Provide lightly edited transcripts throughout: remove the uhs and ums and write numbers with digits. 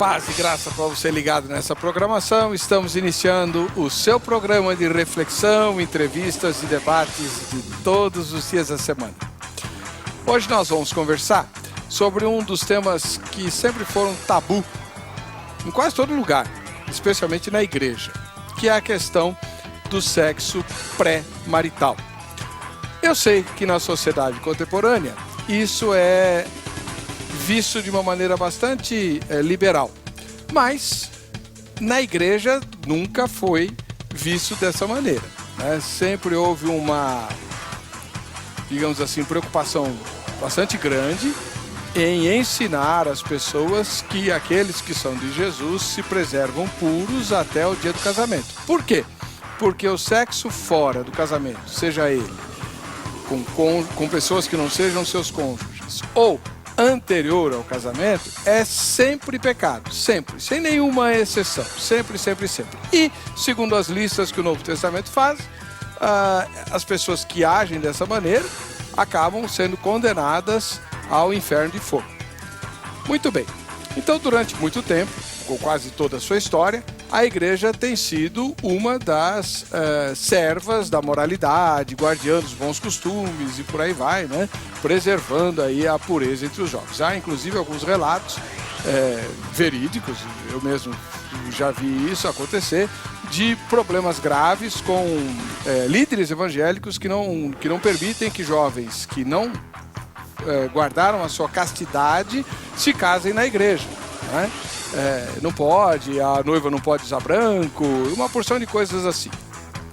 Paz e graça para você ligado nessa programação. Estamos iniciando o seu programa de reflexão, entrevistas e debates de todos os dias da semana. Hoje nós vamos conversar sobre um dos temas que sempre foram tabu em quase todo lugar, especialmente na igreja, que é a questão do sexo pré-marital. Eu sei que na sociedade contemporânea isso é visto de uma maneira bastante liberal, mas na igreja nunca foi visto dessa maneira, né? Sempre houve uma, digamos assim, preocupação bastante grande em ensinar as pessoas que aqueles que são de Jesus se preservam puros até o dia do casamento. Por quê? Porque o sexo fora do casamento, seja ele com pessoas que não sejam seus cônjuges ou anterior ao casamento, é sempre pecado, sempre, sem nenhuma exceção, sempre, sempre, sempre. E, segundo as listas que o Novo Testamento faz, as pessoas que agem dessa maneira acabam sendo condenadas ao inferno de fogo. Muito bem, então durante muito tempo, com quase toda a sua história, a igreja tem sido uma das servas da moralidade, guardiã dos bons costumes e por aí vai, né? Preservando aí a pureza entre os jovens. Há inclusive alguns relatos verídicos, eu mesmo já vi isso acontecer, de problemas graves com líderes evangélicos que não permitem que jovens que não guardaram a sua castidade se casem na igreja, né? Não pode, a noiva não pode usar branco, uma porção de coisas assim.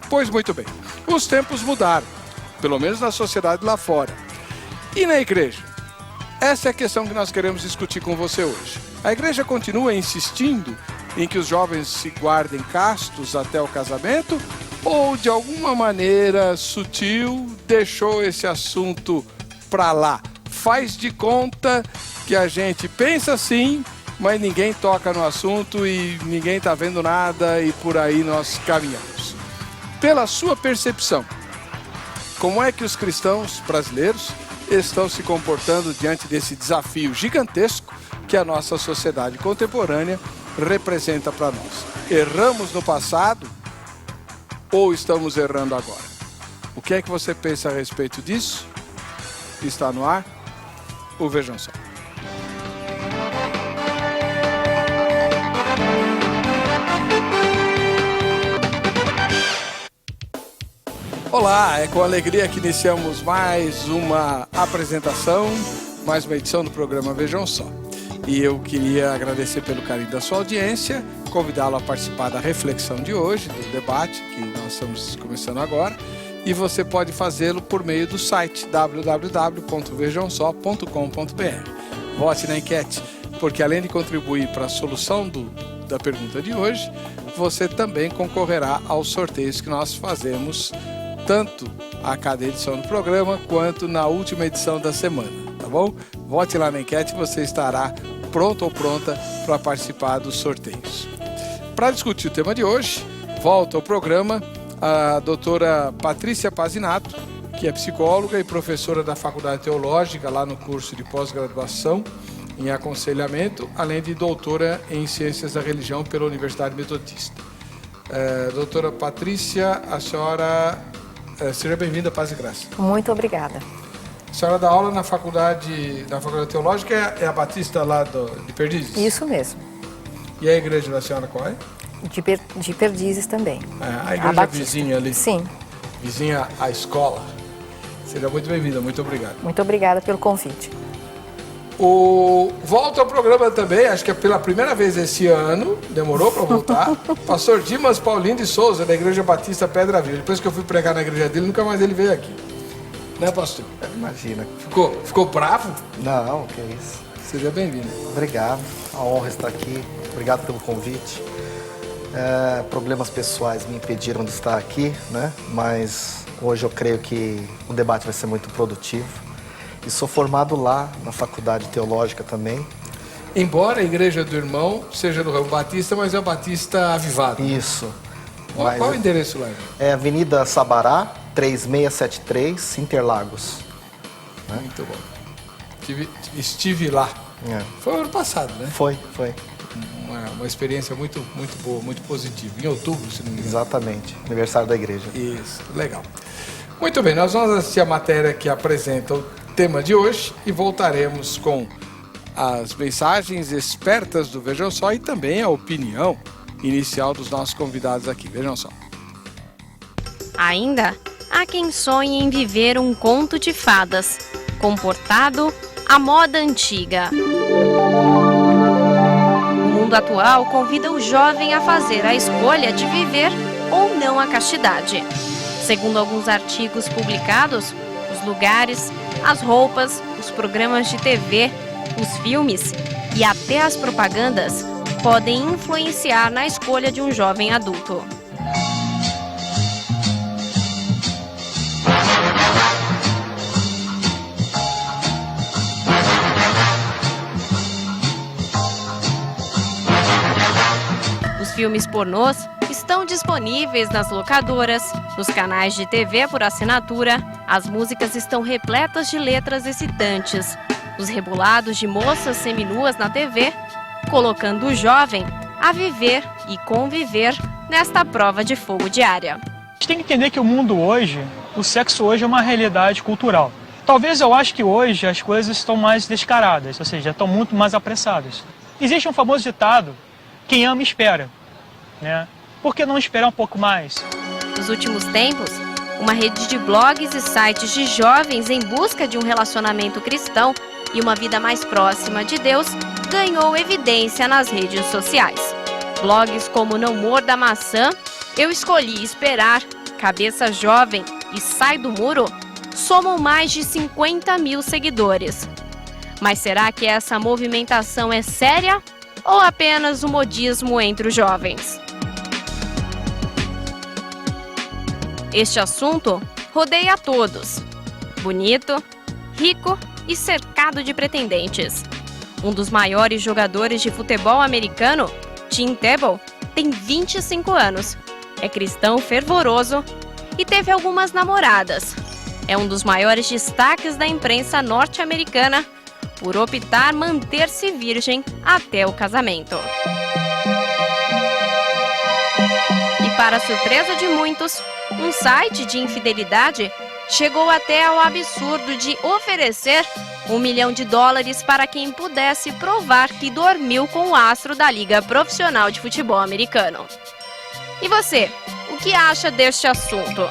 Pois muito bem, os tempos mudaram, pelo menos na sociedade lá fora. E na igreja? Essa é a questão que nós queremos discutir com você hoje. A igreja continua insistindo em que os jovens se guardem castos até o casamento ou de alguma maneira sutil deixou esse assunto para lá? Faz de conta que a gente pensa assim, mas ninguém toca no assunto e ninguém está vendo nada e por aí nós caminhamos. Pela sua percepção, como é que os cristãos brasileiros estão se comportando diante desse desafio gigantesco que a nossa sociedade contemporânea representa para nós? Erramos no passado ou estamos errando agora? O que é que você pensa a respeito disso? Está no ar o Vejam Só. Olá, é com alegria que iniciamos mais uma apresentação, mais uma edição do programa Vejam Só. E eu queria agradecer pelo carinho da sua audiência, convidá-lo a participar da reflexão de hoje, do debate que nós estamos começando agora. E você pode fazê-lo por meio do site www.vejamsó.com.br. Vote na enquete, porque além de contribuir para a solução da pergunta de hoje, você também concorrerá aos sorteios que nós fazemos tanto a cada edição do programa quanto na última edição da semana, tá bom? Vote lá na enquete e você estará pronto ou pronta para participar dos sorteios. Para discutir o tema de hoje, volta ao programa a doutora Patrícia Pazinato, que é psicóloga e professora da Faculdade Teológica, lá no curso de pós-graduação em aconselhamento, além de doutora em Ciências da Religião pela Universidade Metodista. Doutora Patrícia, a senhora... seja bem-vinda, Paz e Graça. Muito obrigada. A senhora dá aula na Faculdade Teológica, é a Batista lá de Perdizes? Isso mesmo. E a igreja da senhora qual é? De Perdizes também. A igreja vizinha ali? Sim. Vizinha à escola. Seja muito bem-vinda, muito obrigado. Muito obrigada pelo convite. Volta ao programa também, acho que é pela primeira vez esse ano, demorou para voltar, pastor Dimas Paulino de Souza, da Igreja Batista Pedra Viva. Depois que eu fui pregar na igreja dele, nunca mais ele veio aqui. Né, pastor? Imagina. Ficou bravo? Não, que isso. Seja bem-vindo. Obrigado, a honra estar aqui. Obrigado pelo convite. Problemas pessoais me impediram de estar aqui, né? Mas hoje eu creio que o debate vai ser muito produtivo. E sou formado lá na Faculdade Teológica também. Embora a igreja do irmão seja do ramo Batista, mas é o Batista avivado. Isso. Qual o endereço lá? É Avenida Sabará, 3673, Interlagos. Muito bom. Estive lá. Foi ano passado, né? Foi. uma experiência muito boa, muito positiva. Em outubro, se não me engano. Exatamente, aniversário da igreja. Isso, legal. Muito bem, nós vamos assistir a matéria que apresenta o tema de hoje e voltaremos com as mensagens espertas do Vejam Só e também a opinião inicial dos nossos convidados aqui. Vejam só. Ainda há quem sonhe em viver um conto de fadas, comportado à moda antiga. O mundo atual convida o jovem a fazer a escolha de viver ou não a castidade. Segundo alguns artigos publicados, os lugares, as roupas, os programas de TV, os filmes e até as propagandas podem influenciar na escolha de um jovem adulto. Os filmes pornôs estão disponíveis nas locadoras, nos canais de TV por assinatura, as músicas estão repletas de letras excitantes, os rebolados de moças seminuas na TV, colocando o jovem a viver e conviver nesta prova de fogo diária. A gente tem que entender que o mundo hoje, o sexo hoje é uma realidade cultural. Talvez eu acho que hoje as coisas estão mais descaradas, ou seja, estão muito mais apressadas. Existe um famoso ditado, quem ama espera, né? Por que não esperar um pouco mais? Nos últimos tempos, uma rede de blogs e sites de jovens em busca de um relacionamento cristão e uma vida mais próxima de Deus ganhou evidência nas redes sociais. Blogs como Não Morda a Maçã, Eu Escolhi Esperar, Cabeça Jovem e Sai do Muro somam mais de 50 mil seguidores. Mas será que essa movimentação é séria ou apenas um modismo entre os jovens? Este assunto rodeia a todos. Bonito, rico e cercado de pretendentes. Um dos maiores jogadores de futebol americano, Tim Tebow, tem 25 anos, é cristão fervoroso e teve algumas namoradas. É um dos maiores destaques da imprensa norte-americana por optar manter-se virgem até o casamento. E para surpresa de muitos, um site de infidelidade chegou até ao absurdo de oferecer $1 milhão para quem pudesse provar que dormiu com o astro da Liga Profissional de Futebol Americano. E você, o que acha deste assunto?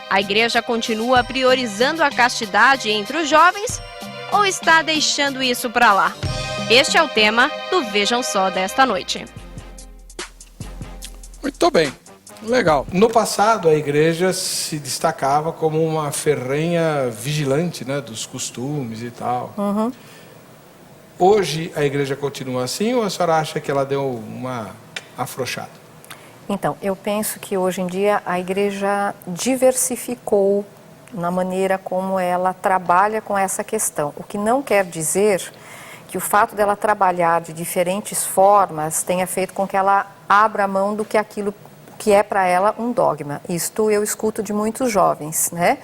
A igreja continua priorizando a castidade entre os jovens ou está deixando isso para lá? Este é o tema do Vejam Só desta noite. Muito bem. Legal. No passado, a igreja se destacava como uma ferrenha vigilante, né, dos costumes e tal. Uhum. Hoje, a igreja continua assim ou a senhora acha que ela deu uma afrouxada? Então, eu penso que hoje em dia a igreja diversificou na maneira como ela trabalha com essa questão. O que não quer dizer que o fato dela trabalhar de diferentes formas tenha feito com que ela abra mão do que aquilo que é para ela um dogma. Isto eu escuto de muitos jovens, né?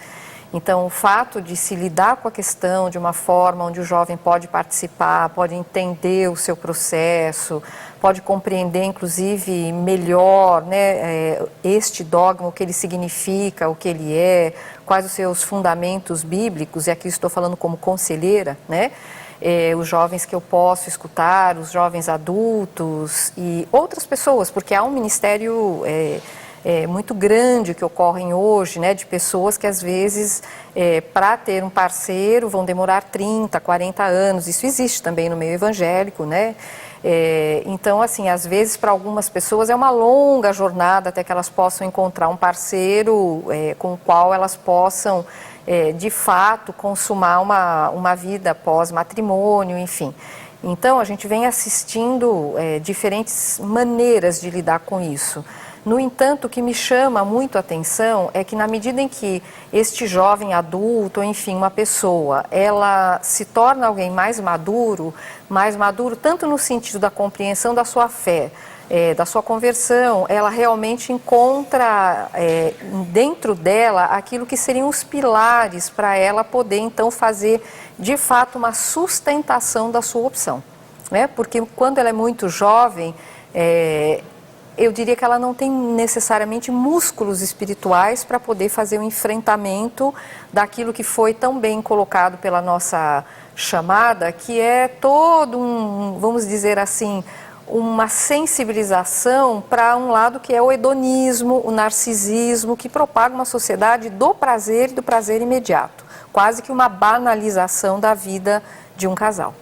Então, o fato de se lidar com a questão de uma forma onde o jovem pode participar, pode entender o seu processo, pode compreender, inclusive, melhor, né, este dogma, o que ele significa, o que ele é, quais os seus fundamentos bíblicos, e aqui estou falando como conselheira, né? Os jovens que eu posso escutar, os jovens adultos e outras pessoas, porque há um ministério muito grande que ocorrem hoje, né, de pessoas que às vezes, para ter um parceiro, vão demorar 30, 40 anos, isso existe também no meio evangélico, né? Então, assim, às vezes para algumas pessoas é uma longa jornada até que elas possam encontrar um parceiro com o qual elas possam de fato consumar uma vida pós-matrimônio, enfim. Então a gente vem assistindo diferentes maneiras de lidar com isso. No entanto, o que me chama muito a atenção é que na medida em que este jovem adulto, ou enfim, uma pessoa, ela se torna alguém mais maduro tanto no sentido da compreensão da sua fé, da sua conversão, ela realmente encontra dentro dela aquilo que seriam os pilares para ela poder então fazer de fato uma sustentação da sua opção. né? Porque quando ela é muito jovem, eu diria que ela não tem necessariamente músculos espirituais para poder fazer o enfrentamento daquilo que foi tão bem colocado pela nossa chamada, que é todo vamos dizer assim, uma sensibilização para um lado que é o hedonismo, o narcisismo, que propaga uma sociedade do prazer e do prazer imediato. Quase que uma banalização da vida de um casal.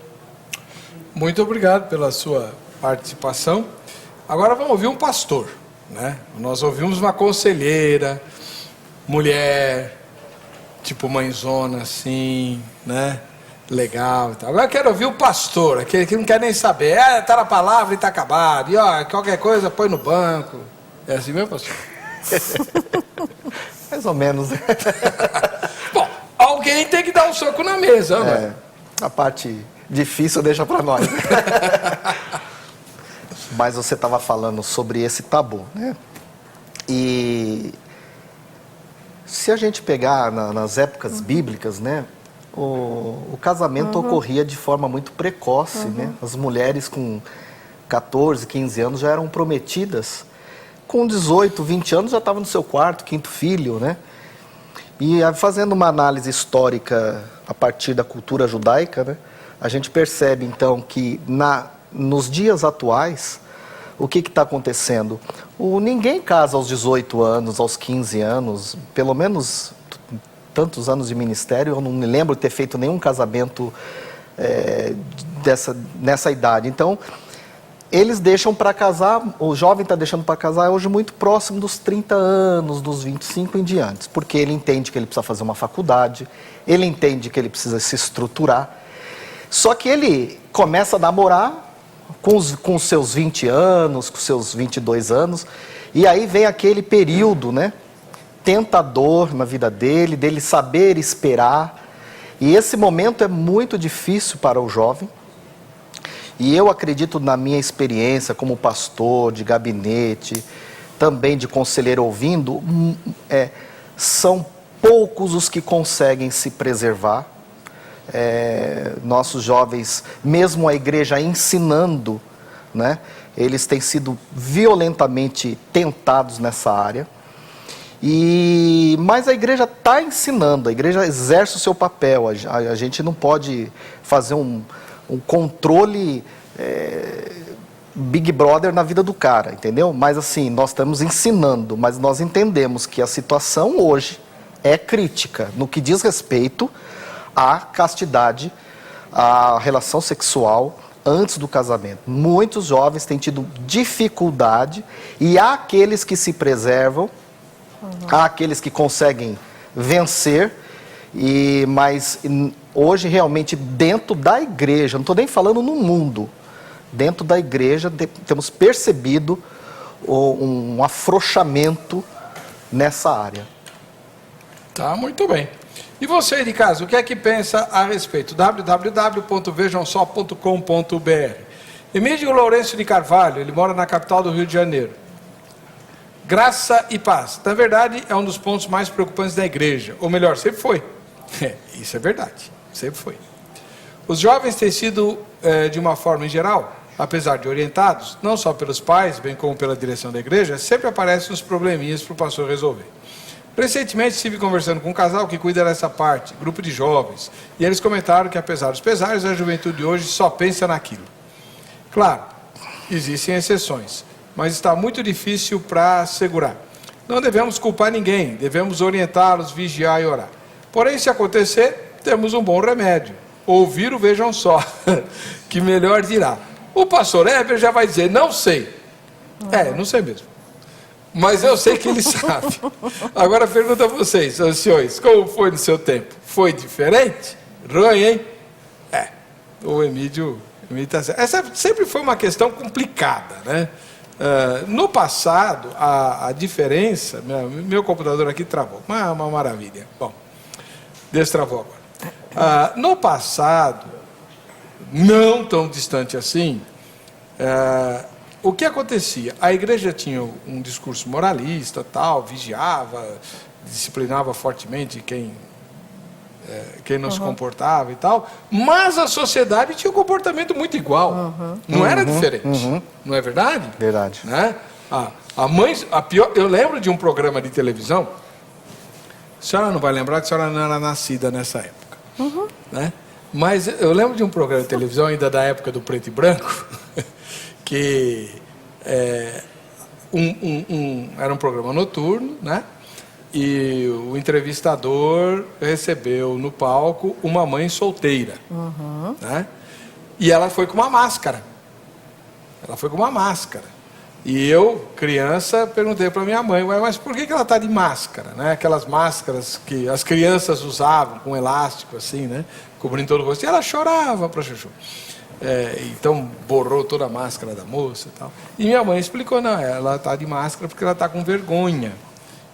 Muito obrigado pela sua participação. Agora vamos ouvir um pastor, né? Nós ouvimos uma conselheira, mulher, tipo mãezona assim, né? Legal e tal. Agora eu quero ouvir o pastor, aquele que não quer nem saber. Tá na palavra e tá acabado. E ó, qualquer coisa põe no banco. É assim mesmo, pastor? Mais ou menos. Bom, alguém tem que dar um soco na mesa, né? A parte difícil deixa para nós. Mas você estava falando sobre esse tabu, né? E se a gente pegar nas épocas bíblicas, né? O casamento ocorria de forma muito precoce, né? As mulheres com 14, 15 anos já eram prometidas. Com 18, 20 anos já estavam no seu quarto, quinto filho, né? E fazendo uma análise histórica a partir da cultura judaica, né? A gente percebe então que nos dias atuais, o que está acontecendo? Ninguém casa aos 18 anos, aos 15 anos, pelo menos tantos anos de ministério, eu não me lembro de ter feito nenhum casamento nessa idade. Então, eles deixam para casar, o jovem está deixando para casar hoje muito próximo dos 30 anos, dos 25 em diante, porque ele entende que ele precisa fazer uma faculdade, ele entende que ele precisa se estruturar, só que ele começa a namorar com os seus 20 anos, com os seus 22 anos, e aí vem aquele período, né? Tentador na vida dele saber esperar, e esse momento é muito difícil para o jovem, e eu acredito na minha experiência como pastor de gabinete, também de conselheiro ouvindo, são poucos os que conseguem se preservar. Nossos jovens, mesmo a igreja ensinando, né, eles têm sido violentamente tentados nessa área. Mas a igreja está ensinando, a igreja exerce o seu papel. A gente não pode fazer um controle Big Brother na vida do cara, entendeu? Mas assim, nós estamos ensinando, mas nós entendemos que a situação hoje é crítica no que diz respeito à castidade, à relação sexual antes do casamento. Muitos jovens têm tido dificuldade, e há aqueles que se preservam, há aqueles que conseguem vencer, mas hoje realmente dentro da igreja, não estou nem falando no mundo, dentro da igreja temos percebido um afrouxamento nessa área. Tá, muito bem. E você, de casa, o que é que pensa a respeito? www.vejamsó.com.br. Emílio Lourenço de Carvalho, ele mora na capital do Rio de Janeiro. Graça e paz. Na verdade, é um dos pontos mais preocupantes da igreja. Ou melhor, sempre foi. Isso é verdade. Sempre foi. Os jovens têm sido, de uma forma em geral, apesar de orientados, não só pelos pais, bem como pela direção da igreja, sempre aparecem uns probleminhas para o pastor resolver. Recentemente estive conversando com um casal que cuida dessa parte, grupo de jovens, e eles comentaram que, apesar dos pesares, a juventude hoje só pensa naquilo. Claro, existem exceções, mas está muito difícil para segurar. Não devemos culpar ninguém, devemos orientá-los, vigiar e orar. Porém, se acontecer, temos um bom remédio. Ouvir o Vejam Só, que melhor dirá. O pastor Heber já vai dizer, não sei. Não sei mesmo. Mas eu sei que ele sabe. Agora pergunto a vocês, senhores, como foi no seu tempo? Foi diferente? Ruim, hein? O Emílio está certo. Essa sempre foi uma questão complicada, né? No passado, a diferença... Meu computador aqui travou. Uma maravilha. Bom, destravou agora. No passado, não tão distante assim, o que acontecia? A igreja tinha um discurso moralista, tal, vigiava, disciplinava fortemente quem quem não se comportava e tal, mas a sociedade tinha um comportamento muito igual, não era diferente, não é verdade? Verdade. Né? A mãe, eu lembro de um programa de televisão, a senhora não vai lembrar que a senhora não era nascida nessa época, né? Mas eu lembro de um programa de televisão ainda da época do preto e branco, que era um programa noturno, né? E o entrevistador recebeu no palco uma mãe solteira, né? E ela foi com uma máscara. E eu, criança, perguntei para minha mãe, mas por que ela está de máscara, né? Aquelas máscaras que as crianças usavam com elástico assim, né? Cobrindo todo o rosto. E ela chorava para chuchu. Então borrou toda a máscara da moça e tal. E minha mãe explicou, não, ela está de máscara porque ela está com vergonha.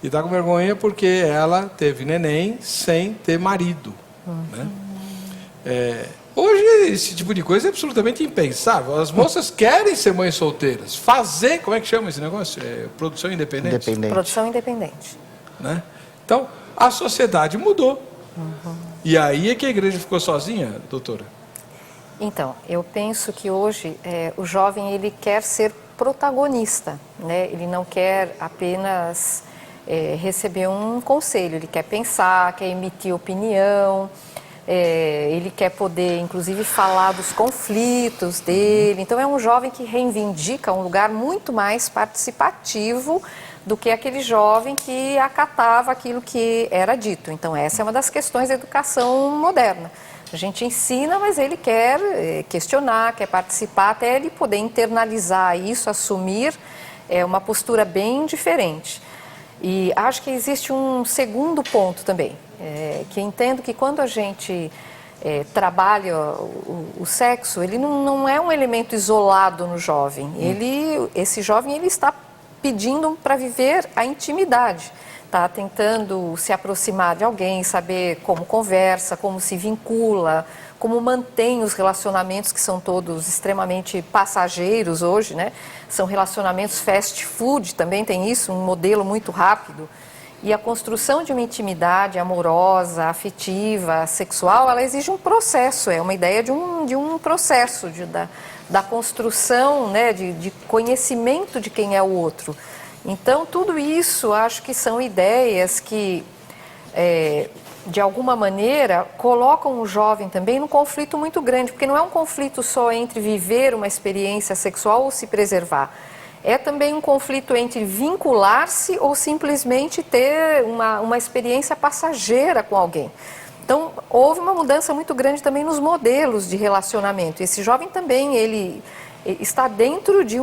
E está com vergonha porque ela teve neném sem ter marido. Né? Hoje esse tipo de coisa é absolutamente impensável. As moças querem ser mães solteiras. Fazer, como é que chama esse negócio? Produção independente. Produção independente. Né? Então, a sociedade mudou. E aí é que a igreja ficou sozinha, doutora? Então, eu penso que hoje o jovem ele quer ser protagonista, né? Ele não quer apenas receber um conselho, ele quer pensar, quer emitir opinião, ele quer poder, inclusive, falar dos conflitos dele. Então, é um jovem que reivindica um lugar muito mais participativo do que aquele jovem que acatava aquilo que era dito. Então, essa é uma das questões da educação moderna. A gente ensina, mas ele quer questionar, quer participar, até ele poder internalizar isso, assumir uma postura bem diferente. E acho que existe um segundo ponto também, que entendo que quando a gente trabalha o sexo, ele não é um elemento isolado no jovem. Esse jovem ele está pedindo para viver a intimidade. Está tentando se aproximar de alguém, saber como conversa, como se vincula, como mantém os relacionamentos que são todos extremamente passageiros hoje, né? São relacionamentos fast food, também tem isso, um modelo muito rápido. E a construção de uma intimidade amorosa, afetiva, sexual, ela exige um processo, é uma ideia de um processo, da construção, né? de conhecimento de quem é o outro. Então, tudo isso, acho que são ideias que, de alguma maneira, colocam o jovem também num conflito muito grande, porque não é um conflito só entre viver uma experiência sexual ou se preservar. É também um conflito entre vincular-se ou simplesmente ter uma experiência passageira com alguém. Então, houve uma mudança muito grande também nos modelos de relacionamento. Esse jovem também, ele está dentro de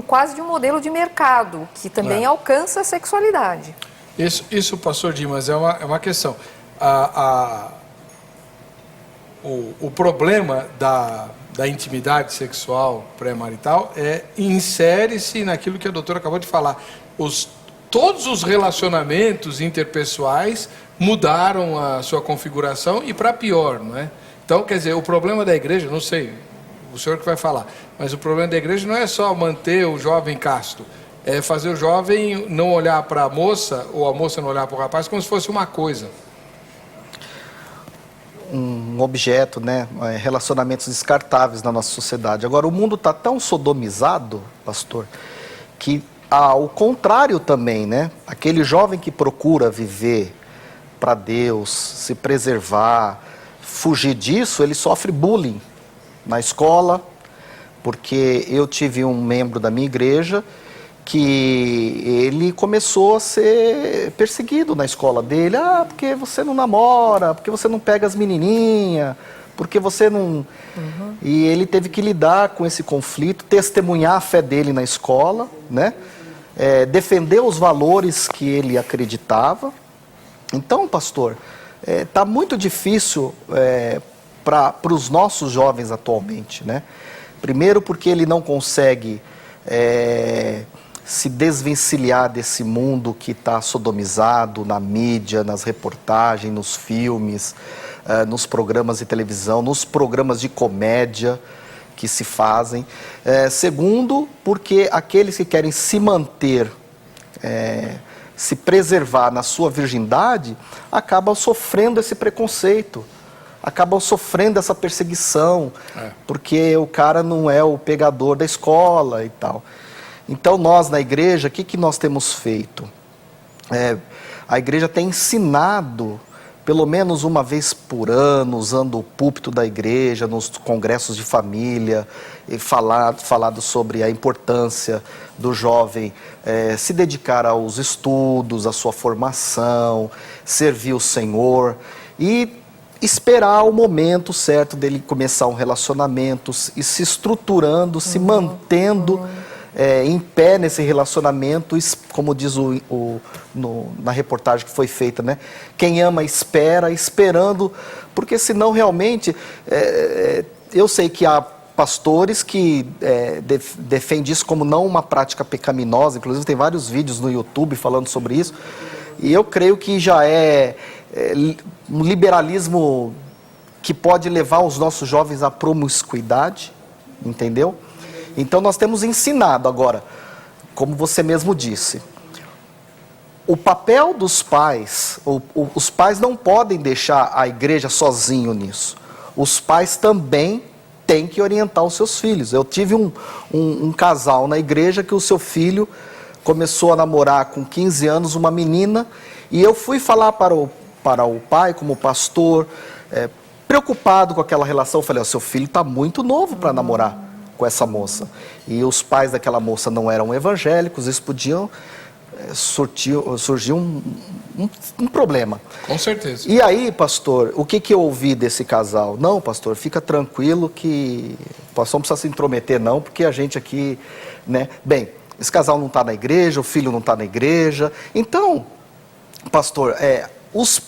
quase de um modelo de mercado, que também alcança a sexualidade. Isso, pastor Dimas, é uma questão. O problema da intimidade sexual pré-marital insere-se naquilo que a doutora acabou de falar. Todos os relacionamentos interpessoais mudaram a sua configuração e para pior, não é? Então, quer dizer, o problema da igreja, não sei, o senhor que vai falar, mas o problema da igreja não é só manter o jovem casto, é fazer o jovem não olhar para a moça ou a moça não olhar para o rapaz como se fosse uma coisa. Um objeto, né? Relacionamentos descartáveis na nossa sociedade. Agora, o mundo está tão sodomizado, pastor, que ao contrário também, né? Aquele jovem que procura viver para Deus, se preservar, fugir disso, ele sofre bullying na escola, porque eu tive um membro da minha igreja que ele começou a ser perseguido na escola dele. Porque você não namora, porque você não pega as menininhas, porque você não... E ele teve que lidar com esse conflito, testemunhar a fé dele na escola, né? Defender os valores que ele acreditava. Então, pastor, está muito difícil para os nossos jovens atualmente, né? Primeiro porque ele não consegue se desvencilhar desse mundo que está sodomizado na mídia, nas reportagens, nos filmes, nos programas de televisão, nos programas de comédia que se fazem. Segundo, porque aqueles que querem se manter se preservar na sua virgindade, acabam sofrendo esse preconceito, acabam sofrendo essa perseguição, porque o cara não é o pegador da escola e tal. Então nós na igreja, o que nós temos feito? A igreja tem ensinado, pelo menos uma vez por ano, usando o púlpito da igreja, nos congressos de família, e falado sobre a importância do jovem se dedicar aos estudos, à sua formação, servir o Senhor e esperar o momento certo dele começar um relacionamento e se estruturando, se mantendo em pé nesse relacionamento, como diz na reportagem que foi feita, né? Quem ama espera, esperando, porque senão realmente, eu sei que há pastores que defendem isso como não uma prática pecaminosa, inclusive tem vários vídeos no YouTube falando sobre isso, e eu creio que já um liberalismo que pode levar os nossos jovens à promiscuidade, entendeu? Então nós temos ensinado agora, como você mesmo disse, o papel dos pais, os pais não podem deixar a igreja sozinho nisso. Os pais também têm que orientar os seus filhos. Eu tive um casal na igreja que o seu filho começou a namorar com 15 anos uma menina, e eu fui falar para o pai, como pastor, preocupado com aquela relação. Eu falei, seu filho está muito novo para namorar com essa moça. E os pais daquela moça não eram evangélicos, eles podiam surgir um problema. Com certeza. E aí, pastor, o que eu ouvi desse casal? Não, pastor, fica tranquilo que o pastor não precisa se intrometer não, porque a gente aqui, né? Bem, esse casal não está na igreja, o filho não está na igreja. Então, pastor,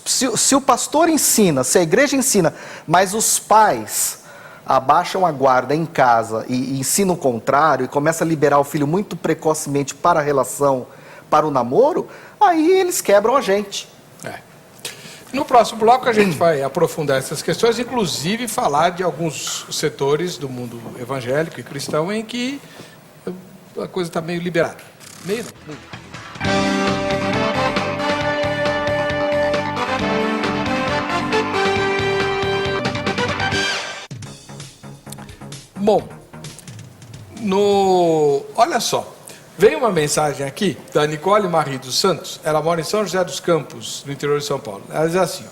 se o pastor ensina, se a igreja ensina, mas os pais abaixam a guarda em casa e ensinam o contrário e começam a liberar o filho muito precocemente para a relação, para o namoro, aí eles quebram a gente. No próximo bloco a gente vai aprofundar essas questões, inclusive falar de alguns setores do mundo evangélico e cristão em que a coisa está meio liberada. Meio não, muito. Bom, olha só, veio uma mensagem aqui da Nicole Marie dos Santos, ela mora em São José dos Campos, no interior de São Paulo. Ela diz assim,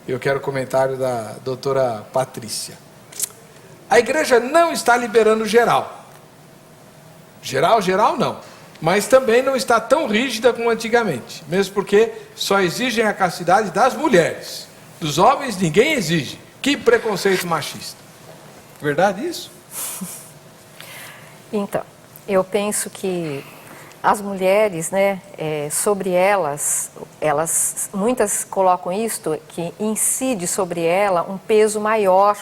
eu quero o comentário da doutora Patrícia. A igreja não está liberando geral. Geral não. Mas também não está tão rígida como antigamente, mesmo porque só exigem a castidade das mulheres. Dos homens ninguém exige. Que preconceito machista. Verdade isso? Então, eu penso que as mulheres, né, sobre elas, muitas colocam isto, que incide sobre ela um peso maior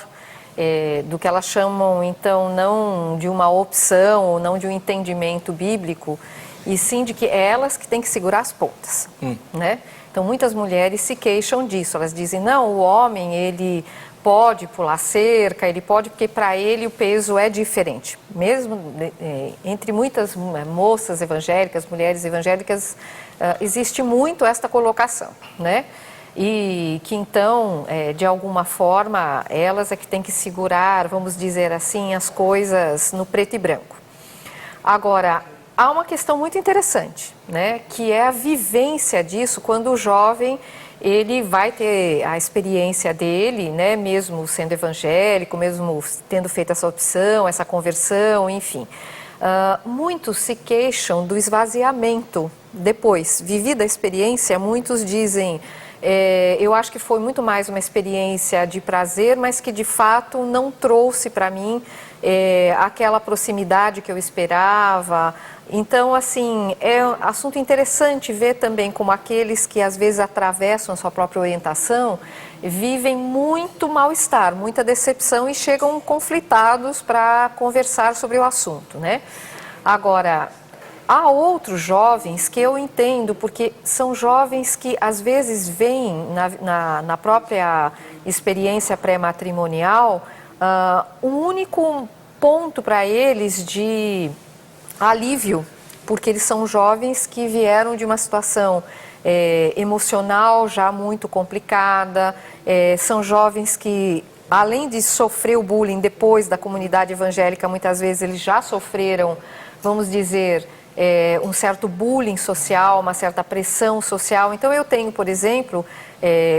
do que elas chamam, então, não de uma opção ou não de um entendimento bíblico, e sim de que é elas que têm que segurar as pontas, né? Então, muitas mulheres se queixam disso, elas dizem, não, o homem, ele pode pular cerca, ele pode, porque para ele o peso é diferente. Mesmo entre muitas moças evangélicas, mulheres evangélicas, existe muito esta colocação, né? E que então, de alguma forma, elas é que têm que segurar, vamos dizer assim, as coisas no preto e branco. Agora, há uma questão muito interessante, né? Que é a vivência disso quando o jovem ele vai ter a experiência dele, né, mesmo sendo evangélico, mesmo tendo feito essa opção, essa conversão, enfim. Muitos se queixam do esvaziamento depois. Vivida a experiência, muitos dizem, eu acho que foi muito mais uma experiência de prazer, mas que de fato não trouxe para mim aquela proximidade que eu esperava. Então, assim, é um assunto interessante ver também como aqueles que às vezes atravessam a sua própria orientação vivem muito mal-estar, muita decepção e chegam conflitados para conversar sobre o assunto, né? Agora, há outros jovens que eu entendo, porque são jovens que às vezes veem na própria experiência pré-matrimonial um único ponto para eles de alívio, porque eles são jovens que vieram de uma situação emocional já muito complicada, são jovens que, além de sofrer o bullying depois da comunidade evangélica, muitas vezes eles já sofreram, vamos dizer, um certo bullying social, uma certa pressão social. Então eu tenho, por exemplo,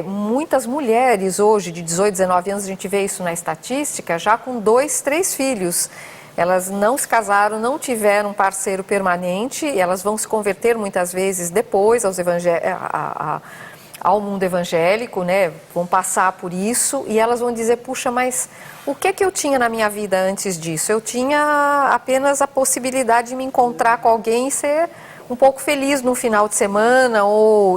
muitas mulheres hoje de 18, 19 anos, a gente vê isso na estatística, já com 2, 3 filhos. Elas não se casaram, não tiveram um parceiro permanente, e elas vão se converter muitas vezes depois ao mundo evangélico, né? Vão passar por isso e elas vão dizer, puxa, mas o que eu tinha na minha vida antes disso? Eu tinha apenas a possibilidade de me encontrar com alguém e ser um pouco feliz no final de semana,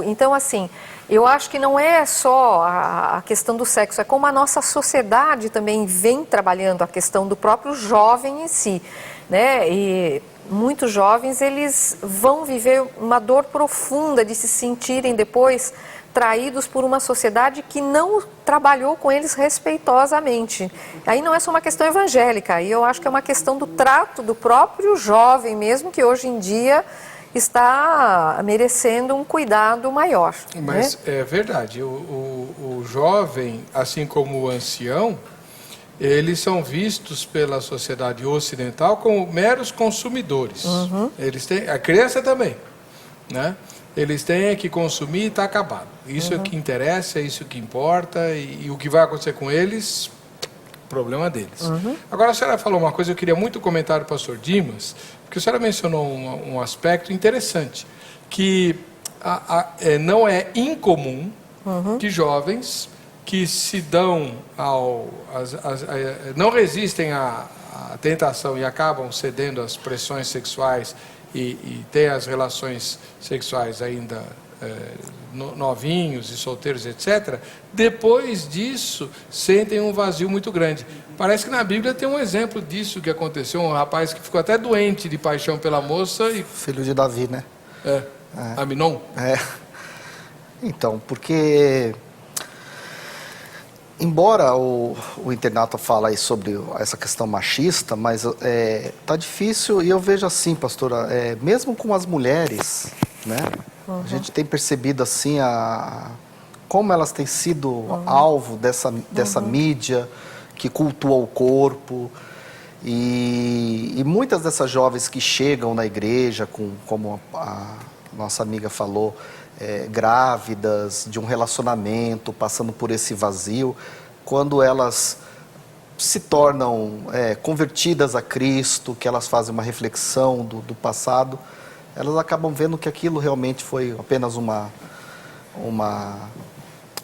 então assim, eu acho que não é só a questão do sexo, é como a nossa sociedade também vem trabalhando a questão do próprio jovem em si, né? E muitos jovens, eles vão viver uma dor profunda de se sentirem depois traídos por uma sociedade que não trabalhou com eles respeitosamente. Aí não é só uma questão evangélica, aí eu acho que é uma questão do trato do próprio jovem mesmo, que hoje em dia está merecendo um cuidado maior. Mas né? é verdade, o jovem, assim como o ancião, eles são vistos pela sociedade ocidental como meros consumidores. Eles têm, a criança também, né? Eles têm que consumir e está acabado. Isso é o que interessa, é isso que importa, e o que vai acontecer com eles, problema deles. Agora a senhora falou uma coisa, eu queria muito comentar do pastor Dimas, porque a senhora mencionou um aspecto interessante, que não é incomum que jovens que se dão não resistem à tentação e acabam cedendo às pressões sexuais e têm as relações sexuais ainda novinhos e solteiros, etc., depois disso sentem um vazio muito grande. Parece que na Bíblia tem um exemplo disso que aconteceu, um rapaz que ficou até doente de paixão pela moça e... Filho de Davi, né? Aminon? Então, porque... Embora o internato fala aí sobre essa questão machista, mas tá difícil, e eu vejo assim, pastora, mesmo com as mulheres, né? A gente tem percebido assim como elas têm sido alvo dessa mídia que cultua o corpo, e muitas dessas jovens que chegam na igreja, como a nossa amiga falou, grávidas, de um relacionamento, passando por esse vazio, quando elas se tornam convertidas a Cristo, que elas fazem uma reflexão do passado, elas acabam vendo que aquilo realmente foi apenas uma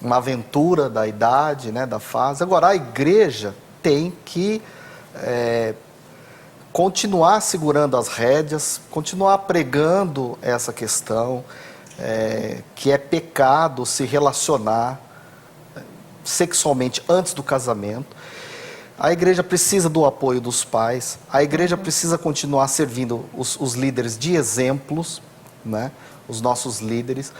aventura da idade, né, da fase. Agora, a igreja tem que continuar segurando as rédeas, continuar pregando essa questão, que é pecado se relacionar sexualmente antes do casamento. A igreja precisa do apoio dos pais, a igreja precisa continuar servindo os líderes de exemplos, né? Os nossos líderes.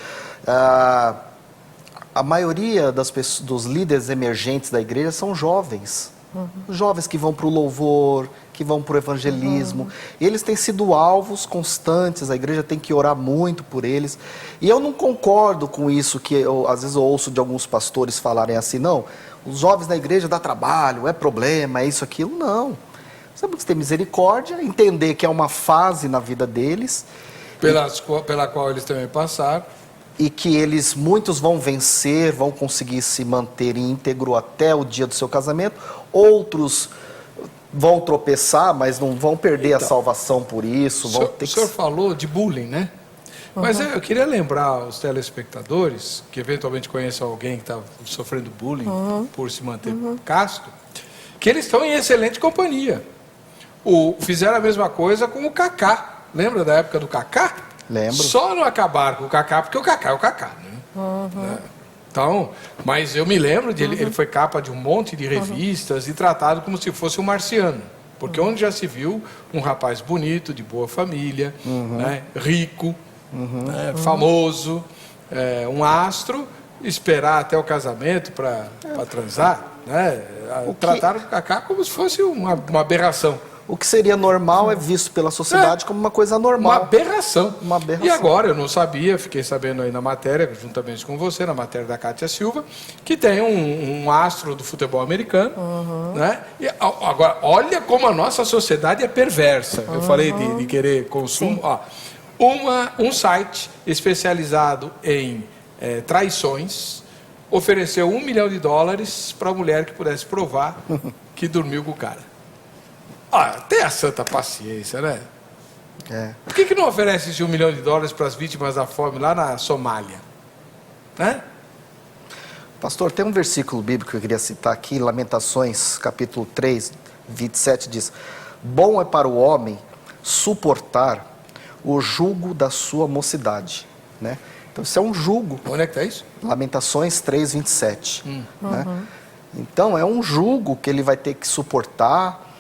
A maioria dos líderes emergentes da igreja são jovens. Jovens que vão para o louvor, que vão para o evangelismo. Eles têm sido alvos constantes, a igreja tem que orar muito por eles. E eu não concordo com isso que às vezes eu ouço de alguns pastores falarem assim, não, os jovens da igreja dá trabalho, é problema, é isso, aquilo. Não. Nós temos que ter misericórdia, entender que é uma fase na vida deles. Pela qual eles também passaram. E que muitos vão vencer, vão conseguir se manter íntegro até o dia do seu casamento. Outros vão tropeçar, mas não vão perder a salvação por isso. O senhor falou de bullying, né? Mas eu queria lembrar aos telespectadores, que eventualmente conheçam alguém que está sofrendo bullying por se manter casto, que eles estão em excelente companhia. Fizeram a mesma coisa com o Kaká. Lembra da época do Kaká? Lembro. Só não acabaram com o Kaká, porque o Kaká é o Kaká, né? Então, mas eu me lembro de ele foi capa de um monte de revistas e tratado como se fosse um marciano. Porque onde já se viu um rapaz bonito, de boa família, né, rico, né, famoso, um astro, esperar até o casamento para transar, né? Trataram o Kaká como se fosse uma aberração. o que seria normal é visto pela sociedade como uma coisa normal. Uma aberração. Uma aberração. E agora, eu não sabia, fiquei sabendo aí na matéria, juntamente com você, na matéria da Cátia Silva, que tem um astro do futebol americano, né? E agora, olha como a nossa sociedade é perversa. Eu falei de querer consumo. Ó, um site especializado em traições ofereceu $1 milhão para a mulher que pudesse provar que dormiu com o cara. Tenha a santa paciência, né? Por que não oferece esse $1 milhão para as vítimas da fome lá na Somália? Né? Pastor, tem um versículo bíblico que eu queria citar aqui, Lamentações, capítulo 3, 27, diz: bom é para o homem suportar o jugo da sua mocidade, né? Então isso é um jugo. Onde é que está isso? Lamentações 3, 27. Né? Então é um jugo que ele vai ter que suportar,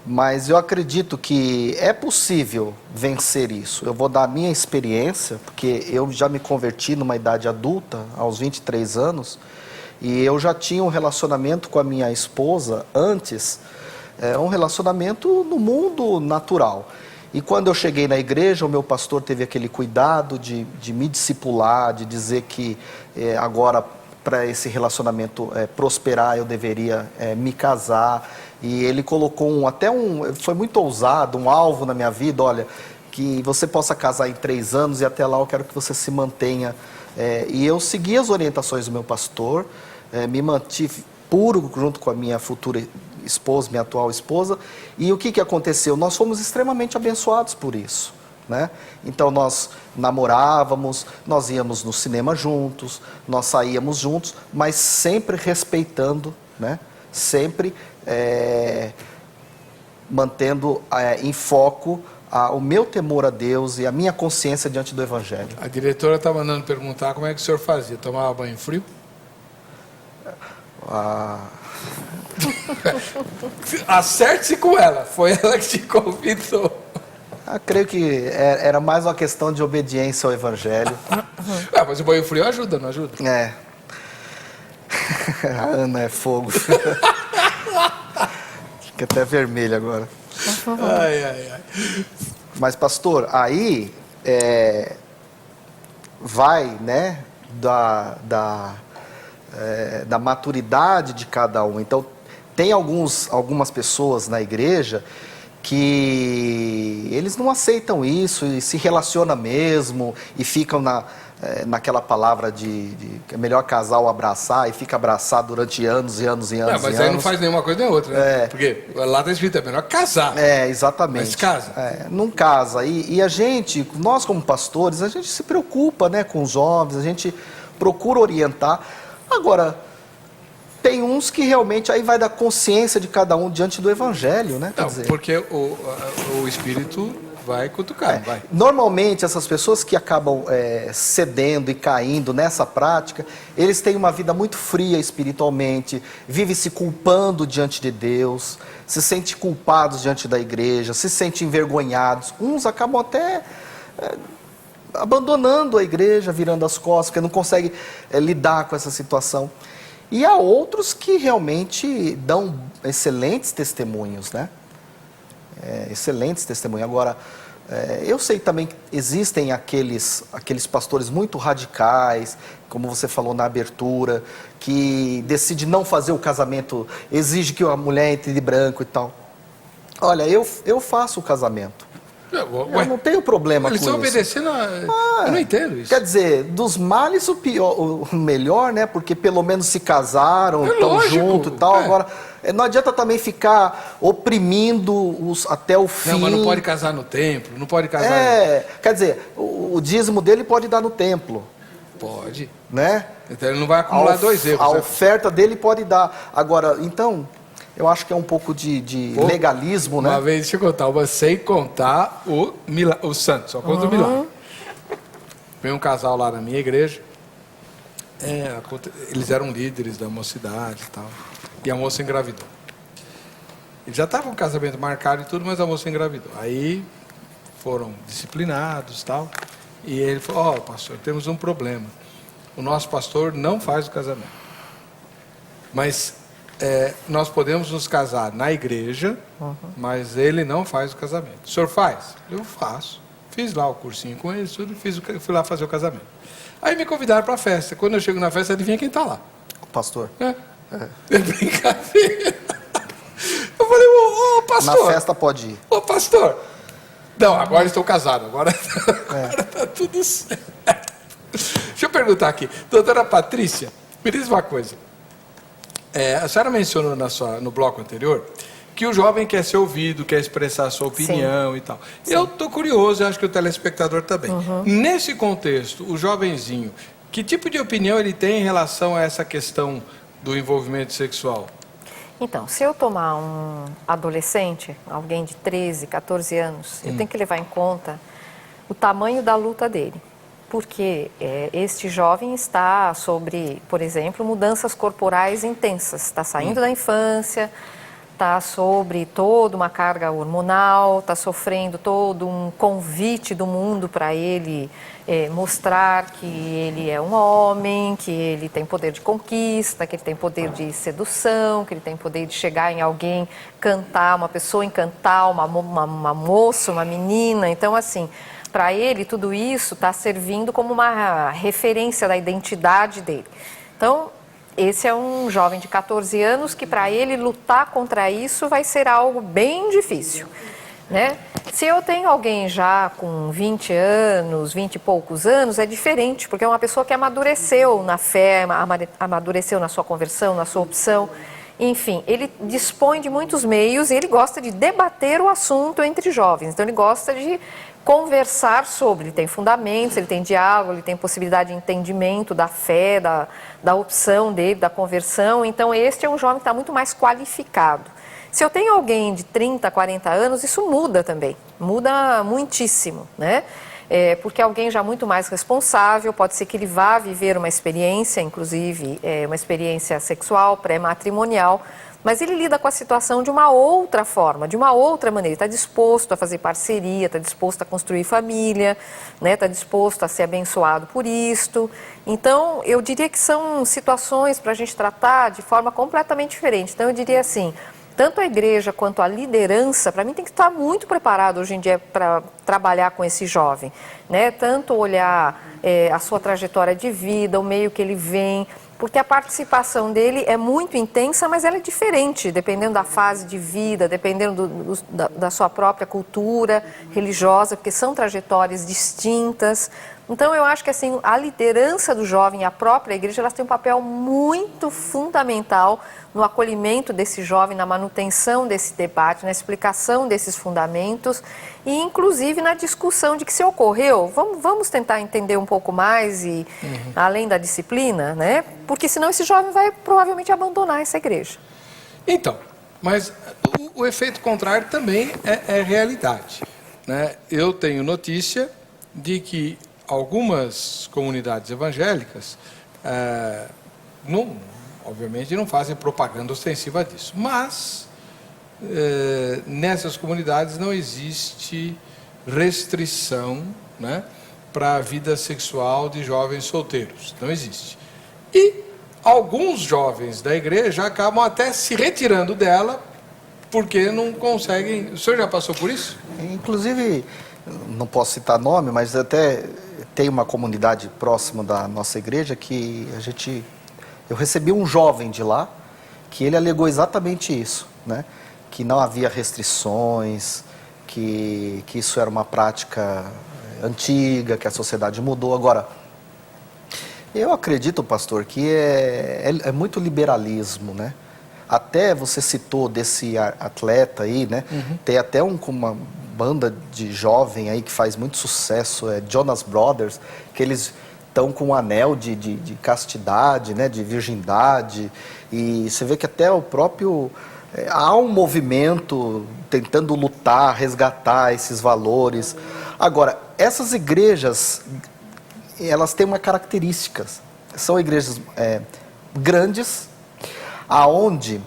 mas eu acredito que é possível vencer isso. Eu vou dar a minha experiência, porque eu já me converti numa idade adulta, aos 23 anos, e eu já tinha um relacionamento com a minha esposa antes, um relacionamento no mundo natural. E quando eu cheguei na igreja, o meu pastor teve aquele cuidado de me discipular, de dizer que agora, para esse relacionamento prosperar, eu deveria me casar. E ele colocou foi muito ousado, um alvo na minha vida: olha, que você possa casar em 3 anos e até lá eu quero que você se mantenha. E eu segui as orientações do meu pastor, me mantive puro junto com a minha futura esposa, minha atual esposa. E o que aconteceu? Nós fomos extremamente abençoados por isso, né? Então nós namorávamos, nós íamos no cinema juntos, nós saíamos juntos, mas sempre respeitando, né? Sempre mantendo em foco o meu temor a Deus e a minha consciência diante do Evangelho. A diretora está mandando perguntar como é que o senhor fazia. Tomava banho frio? Acerte-se com ela. Foi ela que te convidou. Creio que era mais uma questão de obediência ao Evangelho. Mas o banho frio ajuda, não ajuda? A Ana é fogo. Fica até vermelho agora. Ai. Mas, pastor, aí vai, né, da maturidade de cada um. Então, tem algumas pessoas na igreja que eles não aceitam isso e se relacionam mesmo e ficam naquela palavra de é melhor casar ou abraçar, e fica abraçado durante anos e anos e anos. Mas aí não faz nenhuma coisa nem outra, né? Porque lá está escrito, é melhor casar. Exatamente. Mas casa. Não casa. E a gente, nós como pastores, a gente se preocupa, né, com os jovens, a gente procura orientar. Agora, tem uns que realmente aí vai da consciência de cada um diante do Evangelho, né? Não, porque o Espírito vai cutucar, vai. Normalmente, essas pessoas que acabam cedendo e caindo nessa prática, eles têm uma vida muito fria espiritualmente, vivem se culpando diante de Deus, se sentem culpados diante da igreja, se sentem envergonhados. Uns acabam até abandonando a igreja, virando as costas, porque não conseguem lidar com essa situação. E há outros que realmente dão excelentes testemunhos, né? Excelentes testemunhos. Agora, eu sei também que existem aqueles pastores muito radicais, como você falou na abertura, que decide não fazer o casamento, exige que a mulher entre de branco e tal. Olha, eu faço o casamento. Eu não tenho problema com isso. Eles estão obedecendo eu não entendo isso. Quer dizer, dos males o pior, o melhor, né? Porque pelo menos se casaram, estão juntos e tal. Agora, não adianta também ficar oprimindo-os até o fim. Não, mas não pode casar no templo, não pode casar... Quer dizer, o dízimo dele pode dar no templo. Pode. Né? Então ele não vai acumular 2 erros. A oferta dele pode dar. Agora, então... Eu acho que é um pouco de legalismo, né? Uma vez, deixa eu contar, sem contar o santo, só conta o milagre. Veio um casal lá na minha igreja, eles eram líderes da mocidade e tal, e a moça engravidou. Eles já estavam com o casamento marcado e tudo, mas a moça engravidou. Aí foram disciplinados e tal, e ele falou: pastor, temos um problema. O nosso pastor não faz o casamento. Mas nós podemos nos casar na igreja, mas ele não faz o casamento. O senhor faz? Eu faço. Fiz lá o cursinho com ele, tudo, fui lá fazer o casamento. Aí me convidaram para a festa. Quando eu chego na festa, adivinha quem está lá? O pastor. É brincadeira. Eu falei, ô pastor. Na festa pode ir. Ô pastor. Não, agora estou casado. Agora está tudo certo. Deixa eu perguntar aqui. Doutora Patrícia, me diz uma coisa. A senhora mencionou no bloco anterior que o jovem quer ser ouvido, quer expressar a sua opinião. Sim. E tal. Sim. Eu estou curioso, eu acho que o telespectador também. Nesse contexto, o jovenzinho, que tipo de opinião ele tem em relação a essa questão do envolvimento sexual? Então, se eu tomar um adolescente, alguém de 13, 14 anos, eu tenho que levar em conta o tamanho da luta dele. Porque este jovem está sobre, por exemplo, mudanças corporais intensas. Está saindo da infância, está sobre toda uma carga hormonal, está sofrendo todo um convite do mundo para ele mostrar que ele é um homem, que ele tem poder de conquista, que ele tem poder de sedução, que ele tem poder de chegar em alguém, cantar, uma pessoa encantar, uma moça, uma menina. Então, assim, para ele tudo isso está servindo como uma referência da identidade dele. Então, esse é um jovem de 14 anos que para ele lutar contra isso vai ser algo bem difícil, né? Se eu tenho alguém já com 20 anos, 20 e poucos anos, é diferente, porque é uma pessoa que amadureceu na fé, amadureceu na sua conversão, na sua opção. Enfim, ele dispõe de muitos meios e ele gosta de debater o assunto entre jovens. Então, ele gosta de conversar sobre, ele tem fundamentos, ele tem diálogo, ele tem possibilidade de entendimento da fé, da opção dele, da conversão. Então, este é um jovem que está muito mais qualificado. Se eu tenho alguém de 30, 40 anos, isso muda também, muda muitíssimo, né? Porque alguém já muito mais responsável, pode ser que ele vá viver uma experiência, inclusive uma experiência sexual, pré-matrimonial, mas ele lida com a situação de uma outra forma, de uma outra maneira. Está disposto a fazer parceria, está disposto a construir família, né? Está disposto a ser abençoado por isto. Então, eu diria que são situações para a gente tratar de forma completamente diferente. Então, eu diria assim, tanto a igreja quanto a liderança, para mim, tem que estar muito preparado hoje em dia para trabalhar com esse jovem, né? Tanto olhar a sua trajetória de vida, o meio que ele vem, porque a participação dele é muito intensa, mas ela é diferente, dependendo da fase de vida, dependendo da sua própria cultura religiosa, porque são trajetórias distintas. Então, eu acho que assim, a liderança do jovem, a própria igreja, elas têm um papel muito fundamental no acolhimento desse jovem, na manutenção desse debate, na explicação desses fundamentos e, inclusive, na discussão de que se ocorreu, vamos tentar entender um pouco mais e além da disciplina, né? Porque senão esse jovem vai provavelmente abandonar essa igreja. Então, mas o efeito contrário também é realidade, né? Eu tenho notícia de que algumas comunidades evangélicas, obviamente, não fazem propaganda ostensiva disso, mas nessas comunidades não existe restrição, né, para a vida sexual de jovens solteiros, não existe. E alguns jovens da igreja acabam até se retirando dela porque não conseguem. O senhor já passou por isso? Inclusive, não posso citar nome, mas até tem uma comunidade próxima da nossa igreja que eu recebi um jovem de lá que ele alegou exatamente isso, né? Que não havia restrições, que isso era uma prática antiga, que a sociedade mudou. Agora, eu acredito, pastor, que é muito liberalismo, né? Até você citou desse atleta aí, né? Tem até uma banda de jovem aí que faz muito sucesso, Jonas Brothers, que eles estão com um anel de castidade, né, de virgindade, e você vê que até o próprio... há um movimento tentando lutar, resgatar esses valores. Agora, essas igrejas, elas têm uma característica, são igrejas grandes, aonde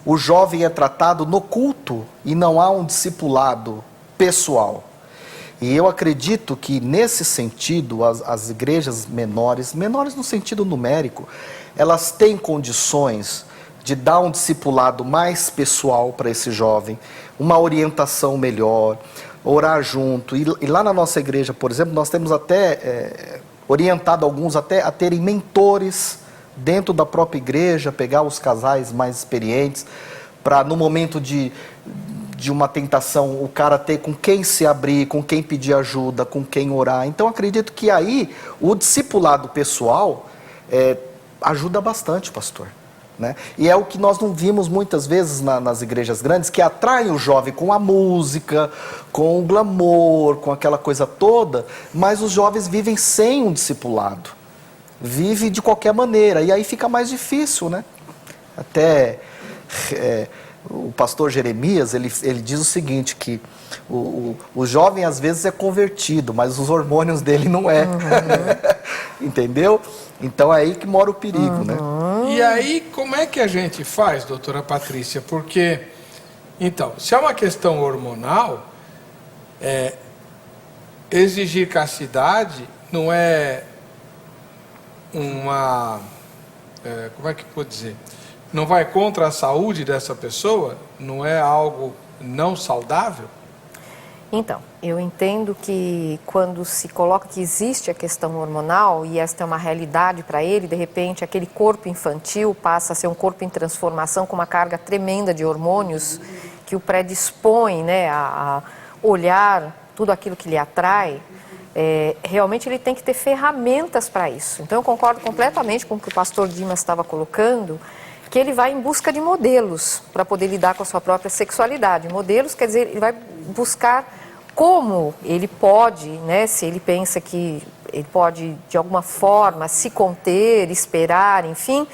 o jovem é tratado no culto e não há um discipulado pessoal. E eu acredito que, nesse sentido, as igrejas menores no sentido numérico, elas têm condições de dar um discipulado mais pessoal para esse jovem, uma orientação melhor, orar junto. E lá na nossa igreja, por exemplo, nós temos até orientado alguns até a terem mentores dentro da própria igreja, pegar os casais mais experientes, para no momento de uma tentação, o cara ter com quem se abrir, com quem pedir ajuda, com quem orar. Então, acredito que aí o discipulado pessoal ajuda bastante, pastor. Né? E é o que nós não vimos muitas vezes nas igrejas grandes, que atraem o jovem com a música, com o glamour, com aquela coisa toda, mas os jovens vivem sem um discipulado. Vive de qualquer maneira, e aí fica mais difícil, né? Até o pastor Jeremias, ele diz o seguinte, que o jovem às vezes é convertido, mas os hormônios dele não é. Entendeu? Então é aí que mora o perigo, né? E aí, como é que a gente faz, doutora Patrícia? Porque, então, se é uma questão hormonal, exigir castidade não é uma... como é que eu vou dizer? Não vai contra a saúde dessa pessoa? Não é algo não saudável? Então, eu entendo que quando se coloca que existe a questão hormonal e esta é uma realidade para ele, de repente aquele corpo infantil passa a ser um corpo em transformação com uma carga tremenda de hormônios que o predispõe, né, a olhar tudo aquilo que lhe atrai, realmente ele tem que ter ferramentas para isso. Então eu concordo completamente com o que o pastor Dimas estava colocando, que ele vai em busca de modelos para poder lidar com a sua própria sexualidade. Modelos quer dizer, ele vai buscar como ele pode, né, se ele pensa que ele pode de alguma forma se conter, esperar, enfim,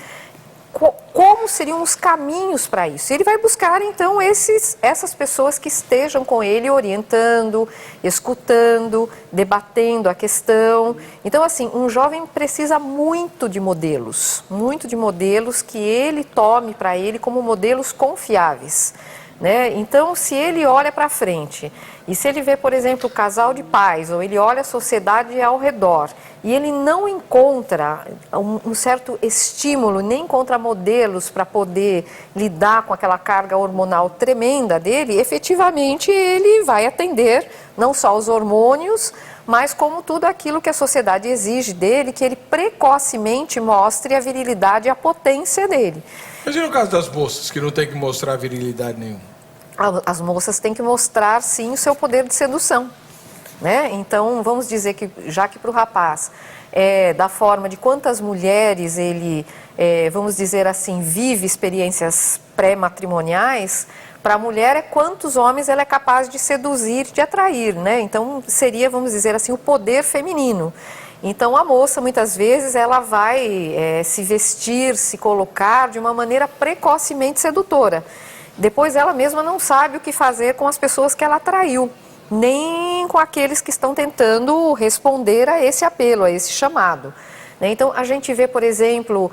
como seriam os caminhos para isso? Ele vai buscar então essas pessoas que estejam com ele orientando, escutando, debatendo a questão. Então assim, um jovem precisa muito de modelos que ele tome para ele como modelos confiáveis. Né? Então, se ele olha para frente e se ele vê, por exemplo, o casal de pais, ou ele olha a sociedade ao redor e ele não encontra um certo estímulo, nem encontra modelos para poder lidar com aquela carga hormonal tremenda dele, efetivamente ele vai atender não só os hormônios, mas como tudo aquilo que a sociedade exige dele, que ele precocemente mostre a virilidade e a potência dele. Mas e no caso das moças, que não tem que mostrar virilidade nenhuma? As moças têm que mostrar, sim, o seu poder de sedução. Né? Então, vamos dizer que, já que para o rapaz, da forma de quantas mulheres ele, vamos dizer assim, vive experiências pré-matrimoniais, para a mulher é quantos homens ela é capaz de seduzir, de atrair. Né? Então, seria, vamos dizer assim, o poder feminino. Então, a moça, muitas vezes, ela vai se vestir, se colocar de uma maneira precocemente sedutora. Depois, ela mesma não sabe o que fazer com as pessoas que ela atraiu, nem com aqueles que estão tentando responder a esse apelo, a esse chamado. Então, a gente vê, por exemplo,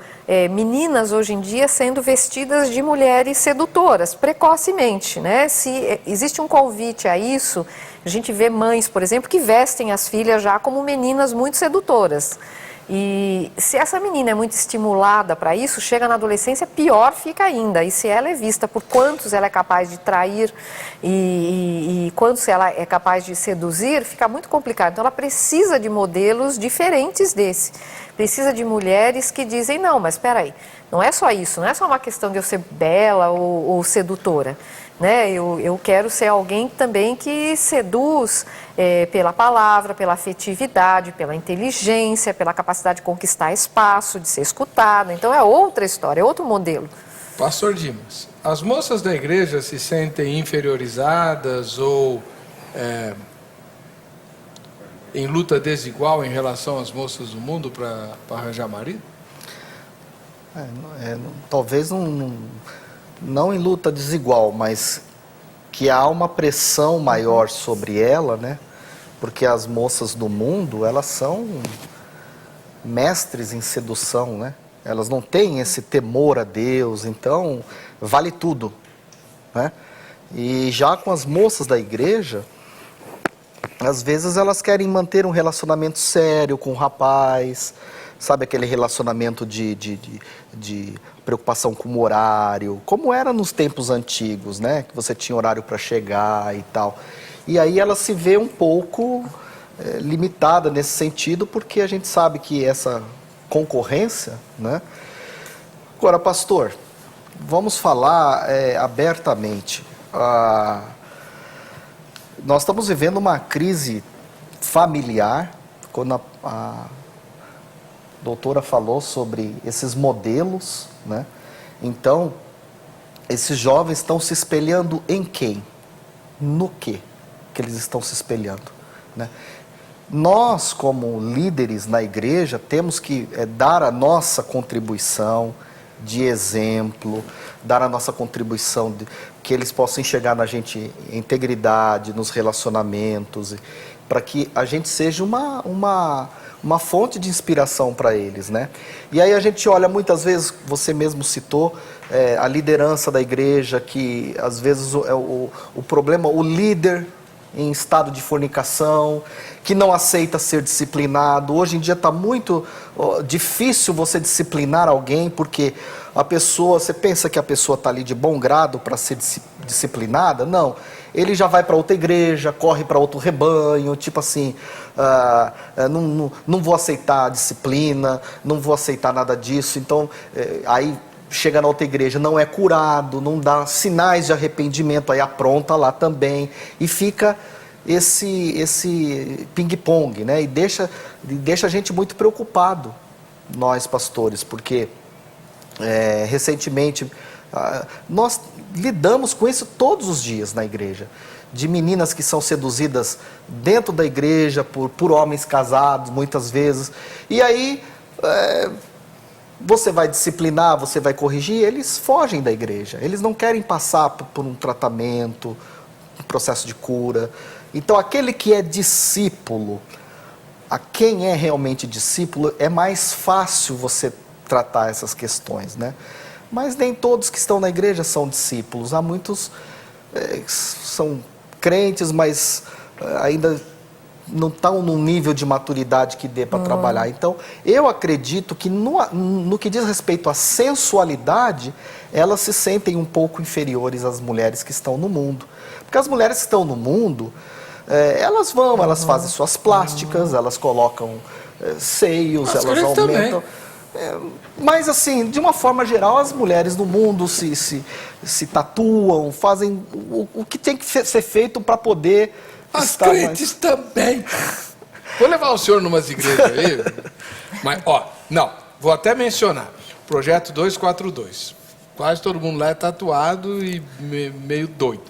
meninas hoje em dia sendo vestidas de mulheres sedutoras, precocemente. Né? Se existe um convite a isso, a gente vê mães, por exemplo, que vestem as filhas já como meninas muito sedutoras. E se essa menina é muito estimulada para isso, chega na adolescência, pior fica ainda. E se ela é vista por quantos ela é capaz de trair e quantos ela é capaz de seduzir, fica muito complicado. Então ela precisa de modelos diferentes desse. Precisa de mulheres que dizem, não, mas espera aí, não é só isso, não é só uma questão de eu ser bela ou sedutora. Né? Eu quero ser alguém também que seduz pela palavra, pela afetividade, pela inteligência, pela capacidade de conquistar espaço, de ser escutada. Então é outra história, é outro modelo. Pastor Dimas, as moças da igreja se sentem inferiorizadas ou em luta desigual em relação às moças do mundo para arranjar marido? Talvez não em luta desigual, mas que há uma pressão maior sobre ela, né? Porque as moças do mundo, elas são mestres em sedução, né? Elas não têm esse temor a Deus, então vale tudo, né? E já com as moças da igreja, às vezes elas querem manter um relacionamento sério com o rapaz, sabe, aquele relacionamento de preocupação com o horário, como era nos tempos antigos, né? Que você tinha horário para chegar e tal. E aí ela se vê um pouco limitada nesse sentido, porque a gente sabe que essa concorrência, né? Agora, pastor, vamos falar abertamente. Nós estamos vivendo uma crise familiar, quando a doutora falou sobre esses modelos, né? Então, esses jovens estão se espelhando em quem? No quê que eles estão se espelhando, né? Nós, como líderes na igreja, temos que dar a nossa contribuição de exemplo, dar a nossa contribuição, que eles possam enxergar na gente integridade, nos relacionamentos, para que a gente seja uma fonte de inspiração para eles, né? E aí a gente olha muitas vezes, você mesmo citou, a liderança da igreja, que às vezes o problema, o líder em estado de fornicação, que não aceita ser disciplinado. Hoje em dia está muito difícil você disciplinar alguém, porque a pessoa, você pensa que a pessoa está ali de bom grado para ser disciplinada? Não. Ele já vai para outra igreja, corre para outro rebanho, tipo assim, não vou aceitar a disciplina, não vou aceitar nada disso. Então, aí chega na outra igreja, não é curado, não dá sinais de arrependimento, aí apronta lá também, e fica esse ping-pong, né? E deixa a gente muito preocupado, nós pastores, porque recentemente nós lidamos com isso todos os dias na igreja, de meninas que são seduzidas dentro da igreja por homens casados, muitas vezes, e aí você vai disciplinar, você vai corrigir, eles fogem da igreja, eles não querem passar por um tratamento, um processo de cura. Então, aquele que é discípulo, a quem é realmente discípulo, é mais fácil você tratar essas questões, né? Mas nem todos que estão na igreja são discípulos, há muitos são crentes, mas ainda não estão num nível de maturidade que dê para trabalhar. Então, eu acredito que no que diz respeito à sensualidade, elas se sentem um pouco inferiores às mulheres que estão no mundo. Porque as mulheres que estão no mundo, elas fazem suas plásticas, elas colocam seios, elas aumentam. Mas assim, de uma forma geral, as mulheres no mundo se tatuam, fazem o que tem que ser feito para poder... As crentes também. Vou levar o senhor numas igrejas aí. Mas, não, vou até mencionar. Projeto 242. Quase todo mundo lá é tatuado e meio doido.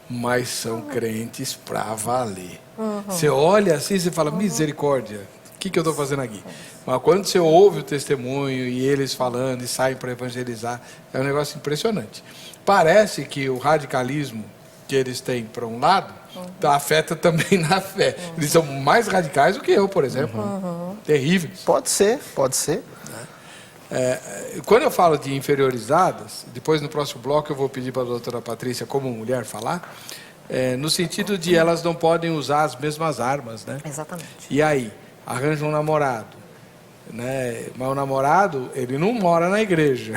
Mas são crentes pra valer. Você olha assim e fala, misericórdia, o que eu estou fazendo aqui? Mas quando você ouve o testemunho e eles falando e saem para evangelizar, é um negócio impressionante. Parece que o radicalismo que eles têm para um lado, afeta também na fé. Eles são mais radicais do que eu, por exemplo. Terríveis. Pode ser. Quando eu falo de inferiorizadas, depois no próximo bloco eu vou pedir para a doutora Patrícia, como mulher, falar, no sentido de elas não podem usar as mesmas armas, né? Exatamente. E aí, arranja um namorado, né? Mas o namorado, ele não mora na igreja.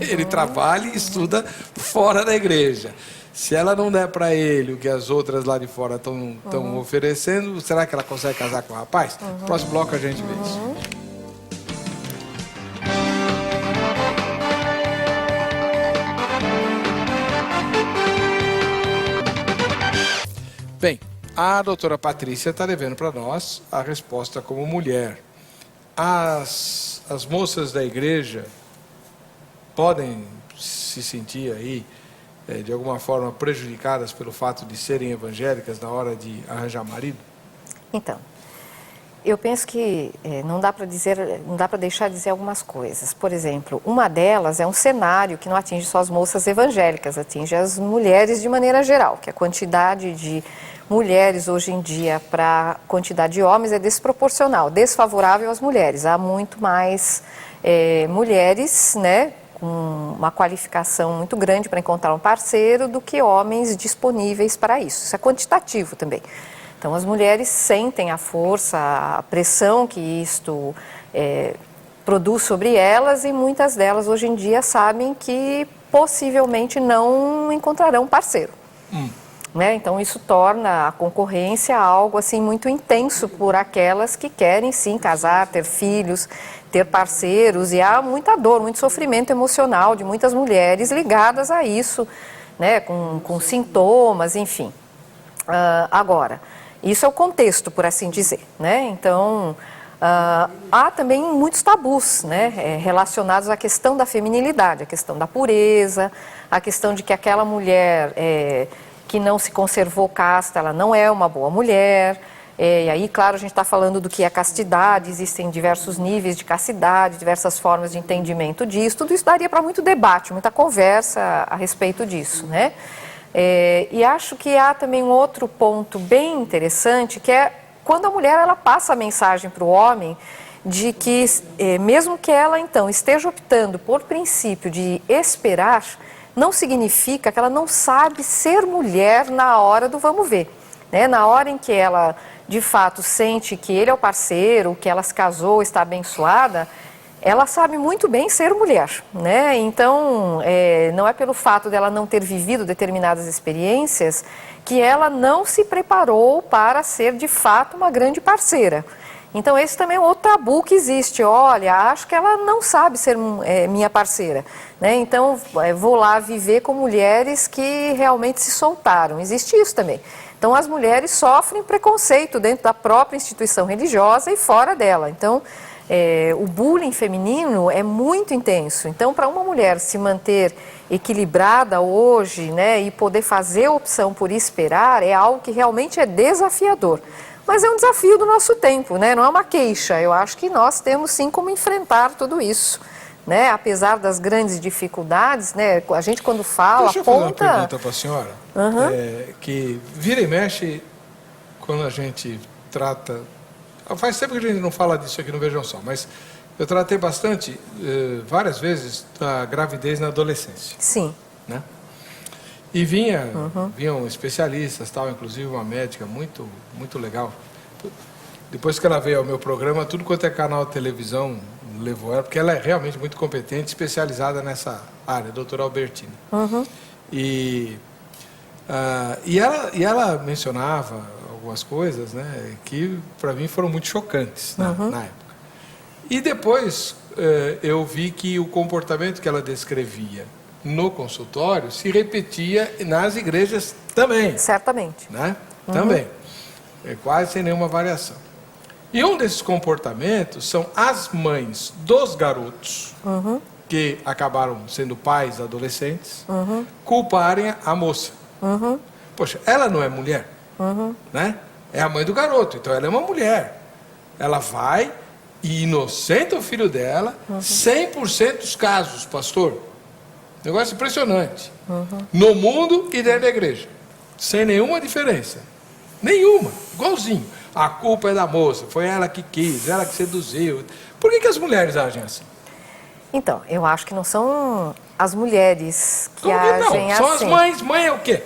Ele trabalha e estuda fora da igreja. Se ela não der para ele o que as outras lá de fora estão oferecendo, será que ela consegue casar com o rapaz? Próximo bloco a gente vê isso. Bem, a doutora Patrícia está devendo para nós a resposta como mulher. As moças da igreja podem se sentir aí de alguma forma prejudicadas pelo fato de serem evangélicas na hora de arranjar marido? Então, eu penso que não dá para deixar de dizer algumas coisas. Por exemplo, uma delas é um cenário que não atinge só as moças evangélicas, atinge as mulheres de maneira geral, que a quantidade de mulheres hoje em dia para a quantidade de homens é desproporcional, desfavorável às mulheres. Há muito mais mulheres, né, com uma qualificação muito grande para encontrar um parceiro do que homens disponíveis para isso. Isso é quantitativo também. Então, as mulheres sentem a força, a pressão que isto produz sobre elas, e muitas delas hoje em dia sabem que possivelmente não encontrarão um parceiro. Né? Então, isso torna a concorrência algo assim muito intenso por aquelas que querem sim casar, ter filhos, ter parceiros, e há muita dor, muito sofrimento emocional de muitas mulheres ligadas a isso, né? com sintomas, enfim. Agora, isso é o contexto, por assim dizer, né? Então, há também muitos tabus, né? Relacionados à questão da feminilidade, à questão da pureza, à questão de que aquela mulher que não se conservou casta, ela não é uma boa mulher. E aí, claro, a gente está falando do que é castidade, existem diversos níveis de castidade, diversas formas de entendimento disso, tudo isso daria para muito debate, muita conversa a respeito disso, né? E acho que há também um outro ponto bem interessante, que é quando a mulher ela passa a mensagem para o homem de que, mesmo que ela então esteja optando por princípio de esperar, não significa que ela não sabe ser mulher na hora do vamos ver, né? Na hora em que ela de fato sente que ele é o parceiro, que ela se casou, está abençoada, ela sabe muito bem ser mulher, né? Então, não é pelo fato dela não ter vivido determinadas experiências que ela não se preparou para ser de fato uma grande parceira. Então, esse também é outro tabu que existe. Olha, acho que ela não sabe ser minha parceira, né? Então, vou lá viver com mulheres que realmente se soltaram. Existe isso também. Então, as mulheres sofrem preconceito dentro da própria instituição religiosa e fora dela. Então, o bullying feminino é muito intenso. Então, para uma mulher se manter equilibrada hoje, né, e poder fazer a opção por esperar, é algo que realmente é desafiador. Mas é um desafio do nosso tempo, né? Não é uma queixa. Eu acho que nós temos sim como enfrentar tudo isso, né? Apesar das grandes dificuldades, né? A gente quando fala, Deixa eu fazer uma pergunta para a senhora, que vira e mexe quando a gente trata... Faz tempo que a gente não fala disso aqui no Vejam Só, mas eu tratei bastante, várias vezes, da gravidez na adolescência. Sim. Né? E vinham especialistas, tal, inclusive uma médica muito, muito legal. Depois que ela veio ao meu programa, tudo quanto é canal de televisão levou ela, porque ela é realmente muito competente, especializada nessa área, a doutora Albertina. E ela mencionava algumas coisas, né, que para mim foram muito chocantes na época. E depois eu vi que o comportamento que ela descrevia no consultório se repetia nas igrejas também. Certamente. Né? Também. Quase sem nenhuma variação. E um desses comportamentos são as mães dos garotos, que acabaram sendo pais adolescentes, culparem a moça. Poxa, ela não é mulher, né? É a mãe do garoto, então ela é uma mulher. Ela vai e inocenta o filho dela, 100% dos casos, pastor. Negócio impressionante. No mundo e dentro da igreja. Sem nenhuma diferença. Nenhuma. Igualzinho. A culpa é da moça. Foi ela que quis, ela que seduziu. Por que as mulheres agem assim? Então, eu acho que não são as mulheres que agem assim. São as mães. Mãe é o quê?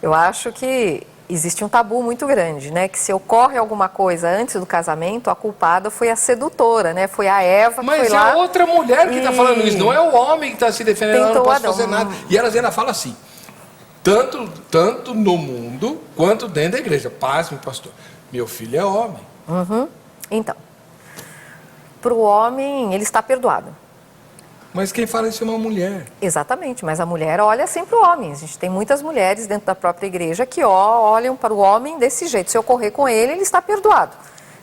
Eu acho que existe um tabu muito grande, né? Que se ocorre alguma coisa antes do casamento, a culpada foi a sedutora, né? Foi a Eva que foi lá. Mas é outra mulher que está falando isso, não é o homem que está se defendendo, ela não pode fazer nada. E ela ainda fala assim, tanto no mundo quanto dentro da igreja. Pasme, pastor, meu filho é homem. Então, para o homem, ele está perdoado. Mas quem fala isso é uma mulher. Exatamente, mas a mulher olha sempre o homem. A gente tem muitas mulheres dentro da própria igreja que olham para o homem desse jeito. Se ocorrer com ele, ele está perdoado.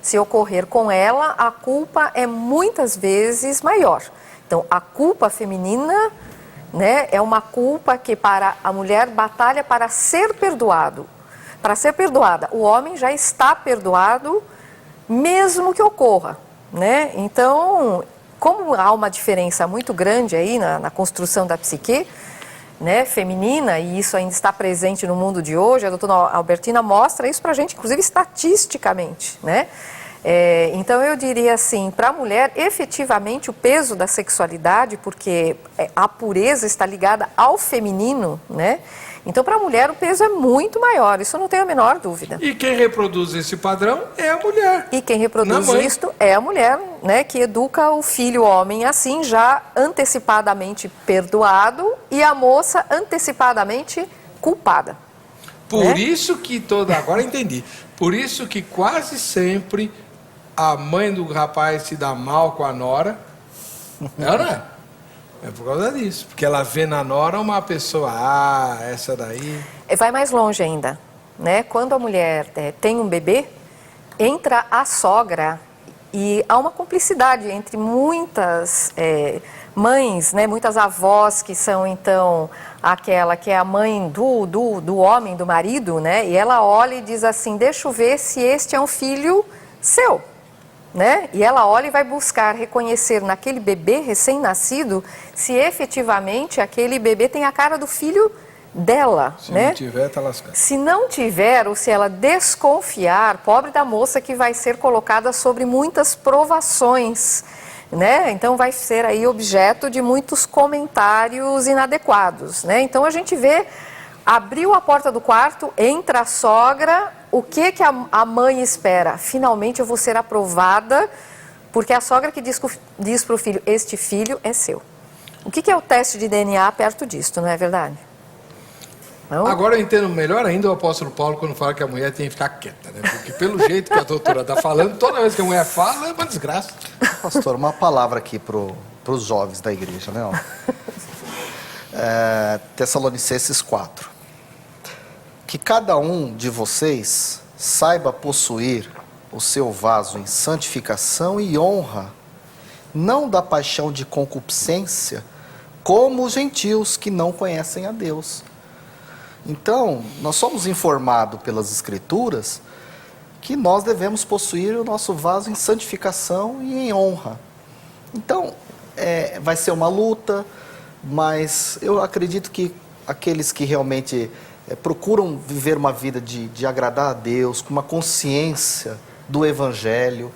Se ocorrer com ela, a culpa é muitas vezes maior. Então, a culpa feminina, né, é uma culpa que para a mulher batalha para ser perdoado. Para ser perdoada, o homem já está perdoado mesmo que ocorra, né? Então, como há uma diferença muito grande aí na construção da psique, né, feminina, e isso ainda está presente no mundo de hoje, a doutora Albertina mostra isso para a gente, inclusive estatisticamente, né? Então eu diria assim, para a mulher, efetivamente o peso da sexualidade, porque a pureza está ligada ao feminino, né? Então, para a mulher, o peso é muito maior, isso eu não tenho a menor dúvida. E quem reproduz esse padrão é a mulher. E quem reproduz isto é a mulher, né, que educa o filho homem assim, já antecipadamente perdoado, e a moça antecipadamente culpada. Por isso que agora entendi. Por isso que quase sempre a mãe do rapaz se dá mal com a nora. Não é? É por causa disso. Porque ela vê na nora uma pessoa, essa daí. Vai mais longe ainda, né? Quando a mulher tem um bebê, entra a sogra e há uma cumplicidade entre muitas mães, né? Muitas avós que são então aquela que é a mãe do homem, do marido, né? E ela olha e diz assim: deixa eu ver se este é um filho seu. Né? E ela olha e vai buscar reconhecer naquele bebê recém-nascido se efetivamente aquele bebê tem a cara do filho dela. Se né? não tiver, tá lascado. Se não tiver, ou se ela desconfiar, pobre da moça que vai ser colocada sobre muitas provações. Né? Então vai ser aí objeto de muitos comentários inadequados. Né? Então a gente vê, abriu a porta do quarto, entra a sogra. O que a mãe espera? Finalmente eu vou ser aprovada, porque é a sogra que diz para o filho: este filho é seu. O que é o teste de DNA perto disto, não é verdade? Não? Agora eu entendo melhor ainda o apóstolo Paulo quando fala que a mulher tem que ficar quieta, né? Porque pelo jeito que a doutora está falando, toda vez que a mulher fala é uma desgraça. Pastor, uma palavra aqui para os jovens da igreja, né? Tessalonicenses 4. Que cada um de vocês saiba possuir o seu vaso em santificação e honra, não da paixão de concupiscência, como os gentios que não conhecem a Deus. Então, nós somos informados pelas Escrituras que nós devemos possuir o nosso vaso em santificação e em honra. Então, vai ser uma luta, mas eu acredito que aqueles que realmente procuram viver uma vida de agradar a Deus, com uma consciência do Evangelho,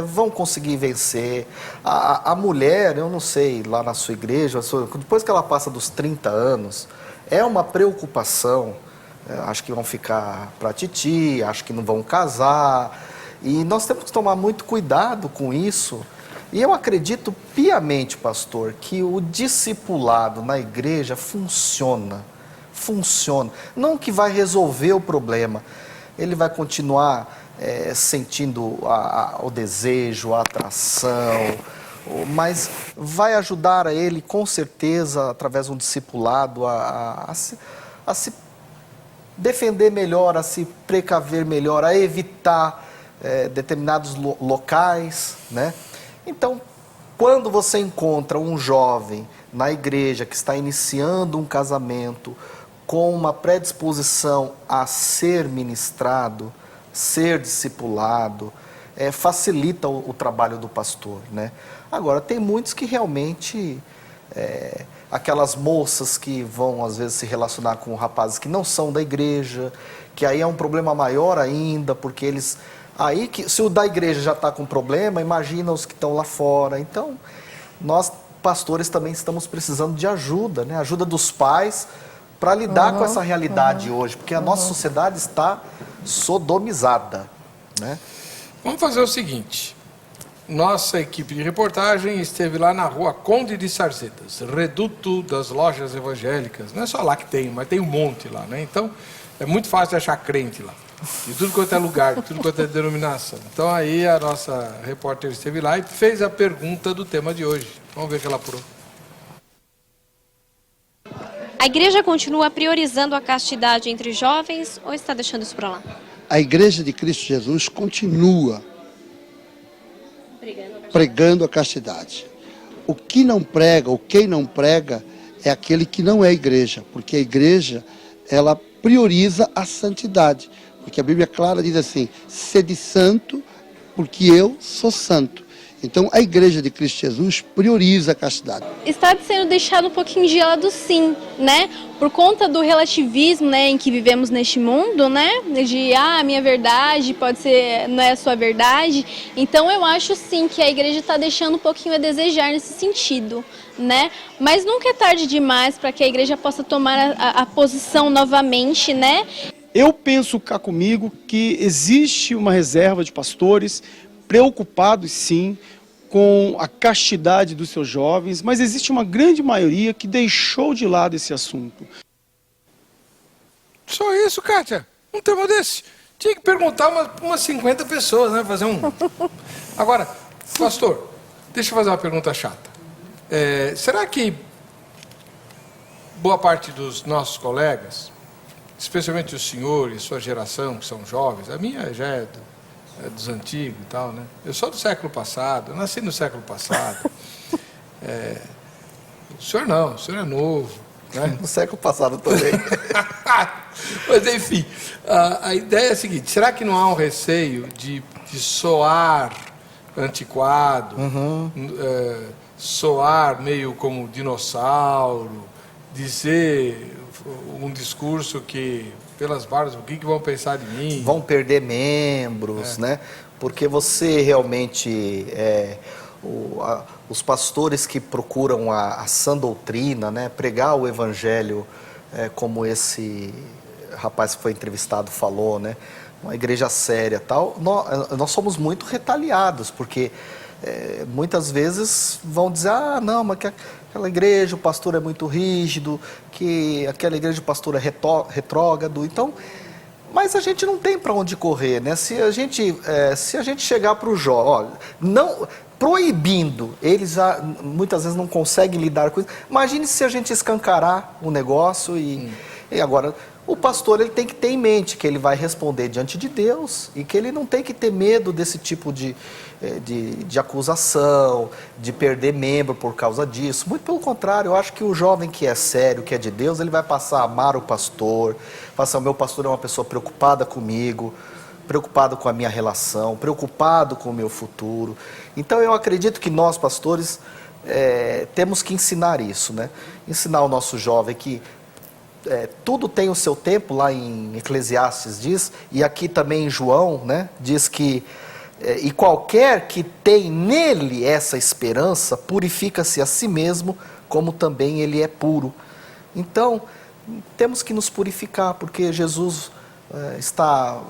vão conseguir vencer. A mulher, eu não sei, lá na sua igreja, depois que ela passa dos 30 anos, é uma preocupação. Acho que vão ficar para titi, acho que não vão casar. E nós temos que tomar muito cuidado com isso. E eu acredito piamente, pastor, que o discipulado na igreja funciona. Não que vai resolver o problema, ele vai continuar sentindo o desejo, a atração, mas vai ajudar a ele, com certeza, através de um discipulado, a se defender melhor, a se precaver melhor, a evitar determinados locais, né? Então, quando você encontra um jovem na igreja que está iniciando um casamento, com uma predisposição a ser ministrado, ser discipulado, facilita o trabalho do pastor, né? Agora, tem muitos que realmente, aquelas moças que vão às vezes se relacionar com rapazes que não são da igreja, que aí é um problema maior ainda, porque eles... Aí, se o da igreja já está com problema, imagina os que estão lá fora. Então, nós pastores também estamos precisando de ajuda, né? Ajuda dos pais, para lidar com essa realidade hoje, porque a nossa sociedade está sodomizada, né? Vamos fazer o seguinte: nossa equipe de reportagem esteve lá na rua Conde de Sarzedas, reduto das lojas evangélicas. Não é só lá que tem, mas tem um monte lá, né? Então, é muito fácil de achar crente lá, de tudo quanto é lugar, de tudo quanto é denominação. Então, aí a nossa repórter esteve lá e fez a pergunta do tema de hoje. Vamos ver o que ela apurou. A igreja continua priorizando a castidade entre jovens ou está deixando isso para lá? A Igreja de Cristo Jesus continua pregando a castidade. O que não prega, ou quem não prega, é aquele que não é igreja, porque a igreja, ela prioriza a santidade, porque a Bíblia clara diz assim: sede santo, porque eu sou santo. Então, a Igreja de Cristo Jesus prioriza a castidade. Está sendo deixado um pouquinho de lado, sim, né? Por conta do relativismo, né, em que vivemos neste mundo, né? De, a minha verdade pode ser, não é a sua verdade. Então, eu acho, sim, que a igreja está deixando um pouquinho a desejar nesse sentido, né? Mas nunca é tarde demais para que a igreja possa tomar a posição novamente, né? Eu penso cá comigo que existe uma reserva de pastores preocupados, sim, com a castidade dos seus jovens, mas existe uma grande maioria que deixou de lado esse assunto. Só isso, Kátia? Um tema desse? Tinha que perguntar umas 50 pessoas, né? Fazer um... Agora, pastor, deixa eu fazer uma pergunta chata. Será que boa parte dos nossos colegas, especialmente o senhor e sua geração, que são jovens, a minha já é dos antigos e tal, né? Eu sou do século passado, eu nasci no século passado. O senhor não, o senhor é novo, né? No século passado também. Mas enfim, a ideia é a seguinte: será que não há um receio de soar antiquado, soar meio como dinossauro, dizer um discurso que, pelas barbas, o que vão pensar de mim? Vão perder membros, né? Porque você realmente... os pastores que procuram a sã doutrina, né? Pregar o evangelho, como esse rapaz que foi entrevistado falou, né? Uma igreja séria, tal. Nós somos muito retaliados, porque muitas vezes vão dizer: ah, não, mas que aquela igreja o pastor é muito rígido, que aquela igreja o pastor é retrógrado. Então, mas a gente não tem para onde correr, né? Se a gente chegar para o jovem, não proibindo, eles muitas vezes não conseguem lidar com isso. Imagine se a gente escancarar o negócio e agora o pastor, ele tem que ter em mente que ele vai responder diante de Deus e que ele não tem que ter medo desse tipo de acusação, de perder membro por causa disso. Muito pelo contrário, eu acho que o jovem que é sério, que é de Deus, ele vai passar a amar o pastor, o meu pastor é uma pessoa preocupada comigo, preocupado com a minha relação, preocupado com o meu futuro. Então eu acredito que nós, pastores, temos que ensinar isso, né? Ensinar o nosso jovem que tudo tem o seu tempo, lá em Eclesiastes diz, e aqui também em João, né, diz que e qualquer que tem nele essa esperança, purifica-se a si mesmo, como também ele é puro. Então, temos que nos purificar, porque Jesus está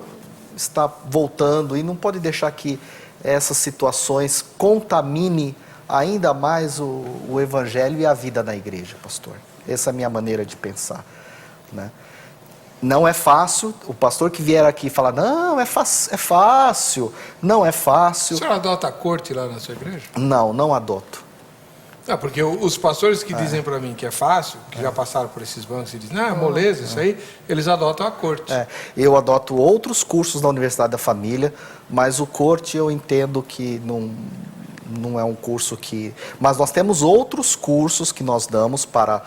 voltando e não pode deixar que essas situações contamine ainda mais o evangelho e a vida na igreja, pastor. Essa é a minha maneira de pensar, né? Não é fácil, o pastor que vier aqui e falar, não, é fácil, não é fácil. O senhor adota a corte lá na sua igreja? Não adoto. Porque os pastores que dizem para mim que é fácil, que já passaram por esses bancos e dizem, não, é moleza, isso aí, eles adotam a corte. Eu adoto outros cursos da Universidade da Família, mas o corte eu entendo que não é um curso que... Mas nós temos outros cursos que nós damos para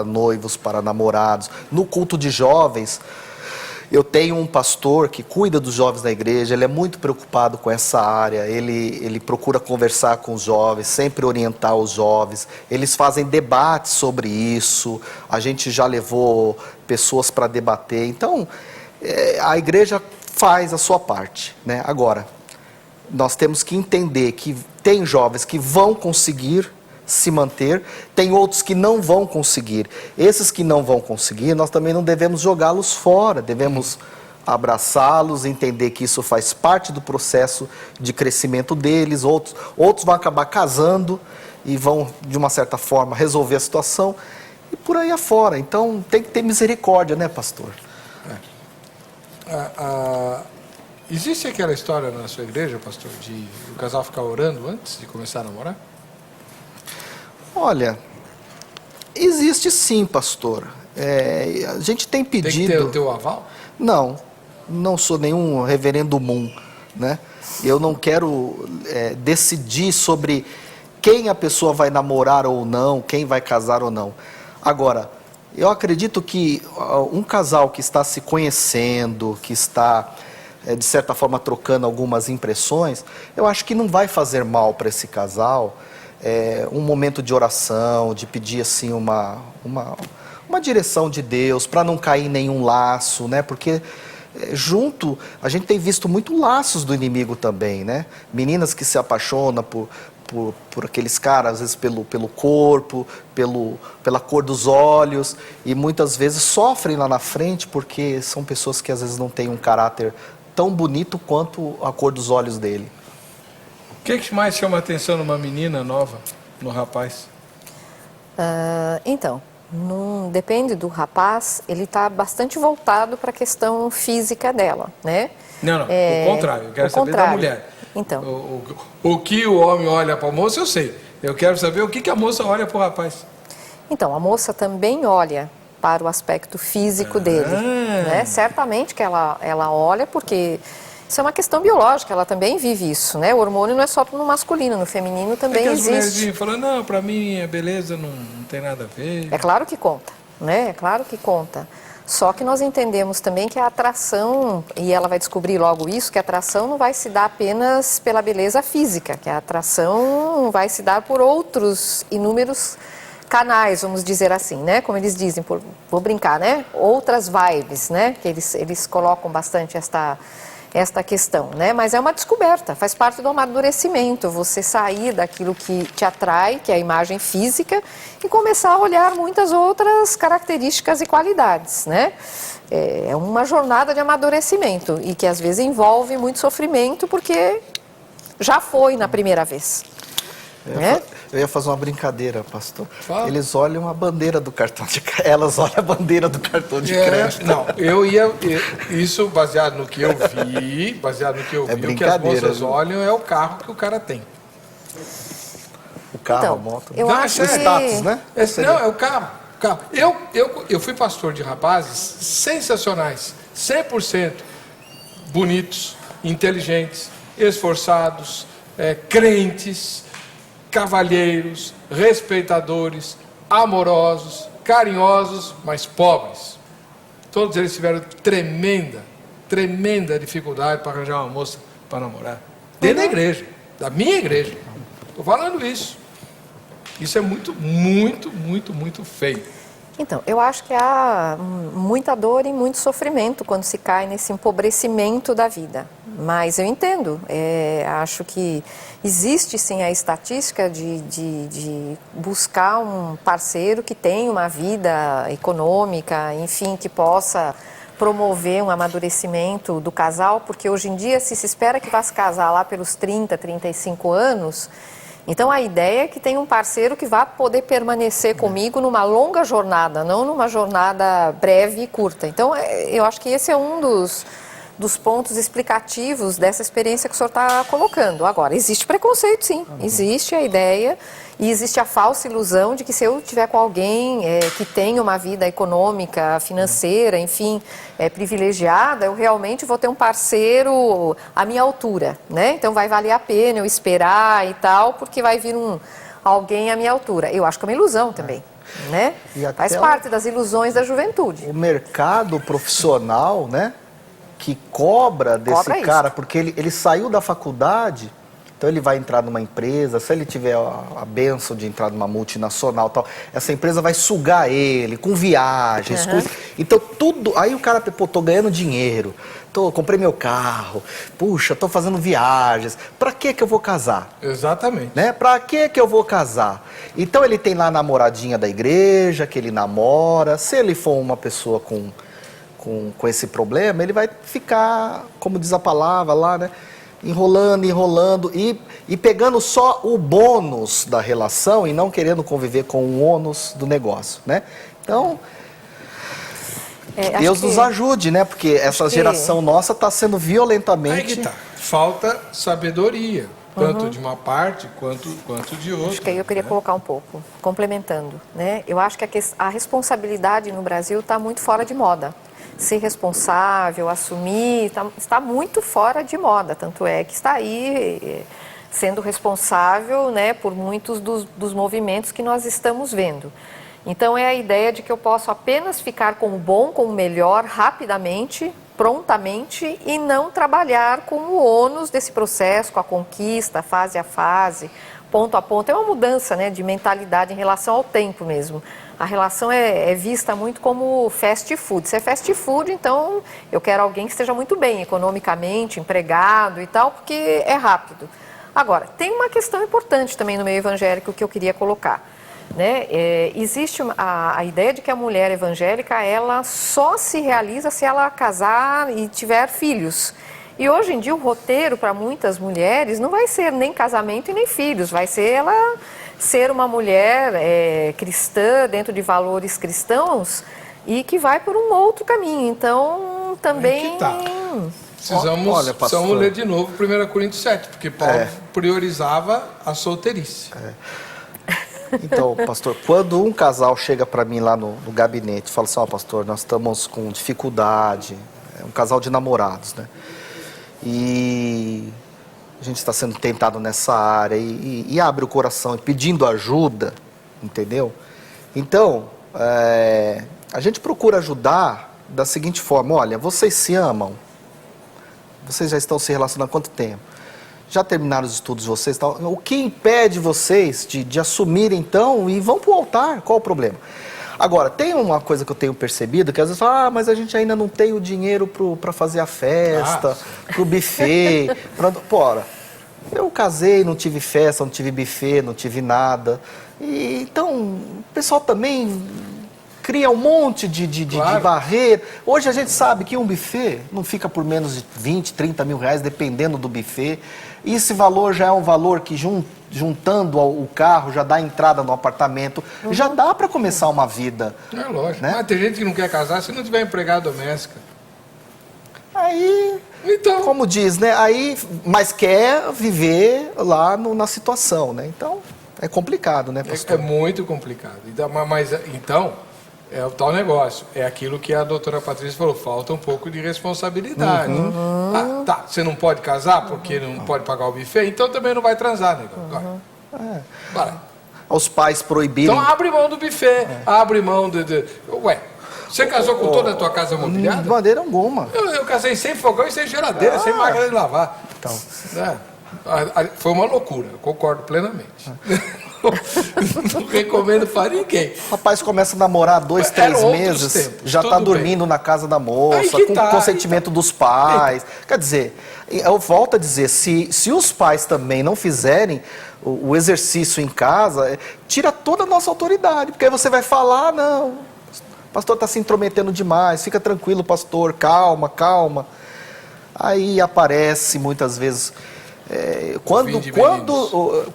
noivos, para namorados. No culto de jovens, eu tenho um pastor que cuida dos jovens da igreja, ele é muito preocupado com essa área, ele procura conversar com os jovens, sempre orientar os jovens, eles fazem debates sobre isso, a gente já levou pessoas para debater. Então, a igreja faz a sua parte, né? Agora, nós temos que entender que tem jovens que vão conseguir se manter, tem outros que não vão conseguir. Esses que não vão conseguir, nós também não devemos jogá-los fora, devemos abraçá-los, entender que isso faz parte do processo de crescimento deles. Outros vão acabar casando e vão, de uma certa forma, resolver a situação e por aí afora. Então, tem que ter misericórdia, né, pastor? Existe aquela história na sua igreja, pastor, de o casal ficar orando antes de começar a namorar? Olha, existe sim, pastor. A gente tem pedido... Tem que ter o teu aval? Não sou nenhum reverendo Moon, né? Eu não quero decidir sobre quem a pessoa vai namorar ou não, quem vai casar ou não. Agora, eu acredito que um casal que está se conhecendo, que está de certa forma trocando algumas impressões, eu acho que não vai fazer mal para esse casal um momento de oração, de pedir assim uma direção de Deus, para não cair em nenhum laço, né? Porque junto a gente tem visto muito laços do inimigo também, né? Meninas que se apaixonam por aqueles caras, às vezes pelo corpo, pela cor dos olhos, e muitas vezes sofrem lá na frente porque são pessoas que às vezes não têm um caráter tão bonito quanto a cor dos olhos dele. O que mais chama a atenção numa menina nova, no rapaz? Então, depende do rapaz, ele está bastante voltado para a questão física dela, né? Não, o contrário, eu quero saber da mulher. Então. O que o homem olha para a moça, eu sei. Eu quero saber o que a moça olha para o rapaz. Então, a moça também olha para o aspecto físico dele, né? Certamente que ela olha, porque isso é uma questão biológica, ela também vive isso, né? O hormônio não é só no masculino, no feminino também que as existe. mulheres vinham falando, não, para mim a beleza não tem nada a ver. É claro que conta, né? É claro que conta. Só que nós entendemos também que a atração, e ela vai descobrir logo isso, que a atração não vai se dar apenas pela beleza física, que a atração vai se dar por outros inúmeros canais, vamos dizer assim, né? Como eles dizem, vou brincar, né? Outras vibes, né? Que eles colocam bastante esta questão, né? Mas é uma descoberta, faz parte do amadurecimento, você sair daquilo que te atrai, que é a imagem física, e começar a olhar muitas outras características e qualidades, né? É uma jornada de amadurecimento e que às vezes envolve muito sofrimento porque já foi na primeira vez. Né? Eu ia fazer uma brincadeira, pastor. Fala. Eles olham a bandeira do cartão de crédito. Elas olham a bandeira do cartão de crédito. Não, isso baseado no que eu vi, o que as moças olham é o carro que o cara tem. O carro, Então, a moto. eu acho que... status, né? Não, é o carro. Eu fui pastor de rapazes sensacionais, 100% bonitos, inteligentes, esforçados, crentes, cavalheiros, respeitadores, amorosos, carinhosos, mas pobres. Todos eles tiveram tremenda dificuldade para arranjar uma moça para namorar. Dentro da igreja, da minha igreja. Estou falando isso. Isso é muito feio. Então, eu acho que há muita dor e muito sofrimento quando se cai nesse empobrecimento da vida. Mas eu entendo, acho que existe sim a estatística de buscar um parceiro que tenha uma vida econômica, enfim, que possa promover um amadurecimento do casal, porque hoje em dia se espera que vá se casar lá pelos 30, 35 anos... Então, a ideia é que tenha um parceiro que vá poder permanecer comigo numa longa jornada, não numa jornada breve e curta. Então, eu acho que esse é um dos pontos explicativos dessa experiência que o senhor está colocando. Agora, existe preconceito, sim. Existe a ideia e existe a falsa ilusão de que se eu estiver com alguém que tenha uma vida econômica, financeira, enfim, privilegiada, eu realmente vou ter um parceiro à minha altura, né? Então vai valer a pena eu esperar e tal, porque vai vir alguém à minha altura. Eu acho que é uma ilusão também, né? Faz parte das ilusões da juventude. O mercado profissional, né? Que cobra desse cara, porque ele saiu da faculdade, então ele vai entrar numa empresa, se ele tiver a bênção de entrar numa multinacional, tal, essa empresa vai sugar ele com viagens, então tudo, aí o cara, pô, tô ganhando dinheiro, comprei meu carro, puxa, tô fazendo viagens, pra que eu vou casar? Exatamente. Né? Pra que eu vou casar? Então ele tem lá a namoradinha da igreja, que ele namora, se ele for uma pessoa com esse problema, ele vai ficar, como diz a palavra lá, né? Enrolando e pegando só o bônus da relação e não querendo conviver com o ônus do negócio, né? Então, Deus nos ajude, né? Porque essa geração nossa está sendo violentamente... Aí que tá. Falta sabedoria, tanto de uma parte quanto de outra. Acho que aí eu queria colocar um pouco, complementando, né? Eu acho que a responsabilidade no Brasil está muito fora de moda. Ser responsável, assumir, está muito fora de moda, tanto é que está aí sendo responsável, né, por muitos dos movimentos que nós estamos vendo. Então é a ideia de que eu posso apenas ficar com o bom, com o melhor, rapidamente, prontamente e não trabalhar com o ônus desse processo, com a conquista, fase a fase, ponto a ponto. É uma mudança, né, de mentalidade em relação ao tempo mesmo. A relação é vista muito como fast food. Se é fast food, então eu quero alguém que esteja muito bem economicamente, empregado e tal, porque é rápido. Agora, tem uma questão importante também no meio evangélico que eu queria colocar. Né? Existe a ideia de que a mulher evangélica ela só se realiza se ela casar e tiver filhos. E hoje em dia o roteiro para muitas mulheres não vai ser nem casamento e nem filhos, vai ser ela ser uma mulher cristã, dentro de valores cristãos, e que vai por um outro caminho. Então, também... Precisamos ler de novo 1 Coríntios 7, porque Paulo priorizava a solteirice. Então, pastor, quando um casal chega para mim lá no gabinete e fala assim, pastor, nós estamos com dificuldade, é um casal de namorados, né? E a gente está sendo tentado nessa área e abre o coração e pedindo ajuda, entendeu? Então, a gente procura ajudar da seguinte forma, olha, vocês se amam? Vocês já estão se relacionando há quanto tempo? Já terminaram os estudos de vocês? Tal? O que impede vocês de assumir então e vão para o altar? Qual o problema? Agora, tem uma coisa que eu tenho percebido, que às vezes fala, mas a gente ainda não tem o dinheiro para fazer a festa, para o buffet. Eu casei, não tive festa, não tive buffet, não tive nada. E, então, o pessoal também cria um monte de barreira. Hoje a gente sabe que um buffet não fica por menos de 20, 30 mil reais, dependendo do buffet. E esse valor já é um valor que, juntando o carro, já dá entrada no apartamento, já dá para começar uma vida. É lógico, né? Mas tem gente que não quer casar se não tiver empregada doméstica. Aí, então, como diz, né? Mas quer viver lá na situação, né? Então, é complicado, né, pastor? É muito complicado. Então, é o tal negócio. É aquilo que a doutora Patrícia falou, falta um pouco de responsabilidade. Você não pode casar porque não pode pagar o buffet, então também não vai transar, né? Os pais proibiram. Então abre mão do buffet, abre mão Ué, você casou com toda a tua casa mobiliada? De maneira alguma. Eu casei sem fogão e sem geladeira, sem máquina de lavar. Então. Foi uma loucura, eu concordo plenamente. Não recomendo para ninguém. O rapaz começa a namorar 2, 3 meses, tempos, já está dormindo na casa da moça, com o consentimento dos pais. Quer dizer, eu volto a dizer, se os pais também não fizerem o exercício em casa, tira toda a nossa autoridade, porque aí você vai falar, não, o pastor está se intrometendo demais, fica tranquilo, pastor, calma, calma. Aí aparece muitas vezes...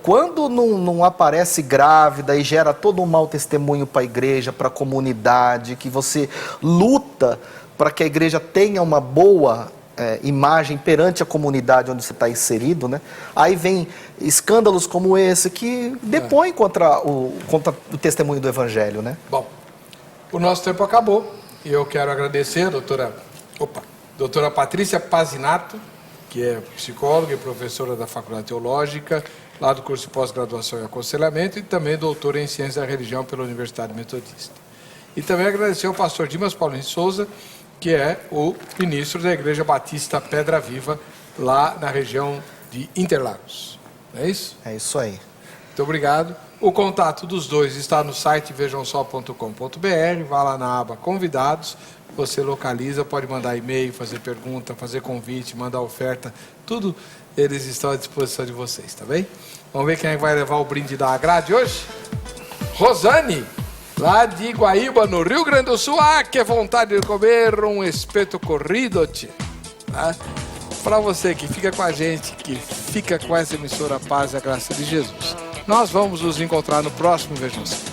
Quando não aparece grávida e gera todo um mau testemunho para a igreja, para a comunidade, que você luta para que a igreja tenha uma boa imagem perante a comunidade onde você está inserido, né? Aí vem escândalos como esse que depõem contra o testemunho do evangelho, né? Bom, o nosso tempo acabou e eu quero agradecer a doutora Patrícia Pazinato, que é psicóloga e professora da Faculdade Teológica, lá do curso de pós-graduação e aconselhamento, e também doutora em Ciência da Religião pela Universidade Metodista. E também agradecer ao pastor Dimas Paulino de Souza, que é o ministro da Igreja Batista Pedra Viva, lá na região de Interlagos. Não é isso? É isso aí. Muito obrigado. O contato dos dois está no site vejamsó.com.br, vá lá na aba Convidados, você localiza, pode mandar e-mail, fazer pergunta, fazer convite, mandar oferta, tudo eles estão à disposição de vocês, tá bem? Vamos ver quem é que vai levar o brinde da Agrade hoje? Rosane, lá de Guaíba, no Rio Grande do Sul. Que vontade de comer um espeto corrido, tia. Tá? Para você que fica com a gente, que fica com essa emissora Paz e a Graça de Jesus. Nós vamos nos encontrar no próximo Vejam Só.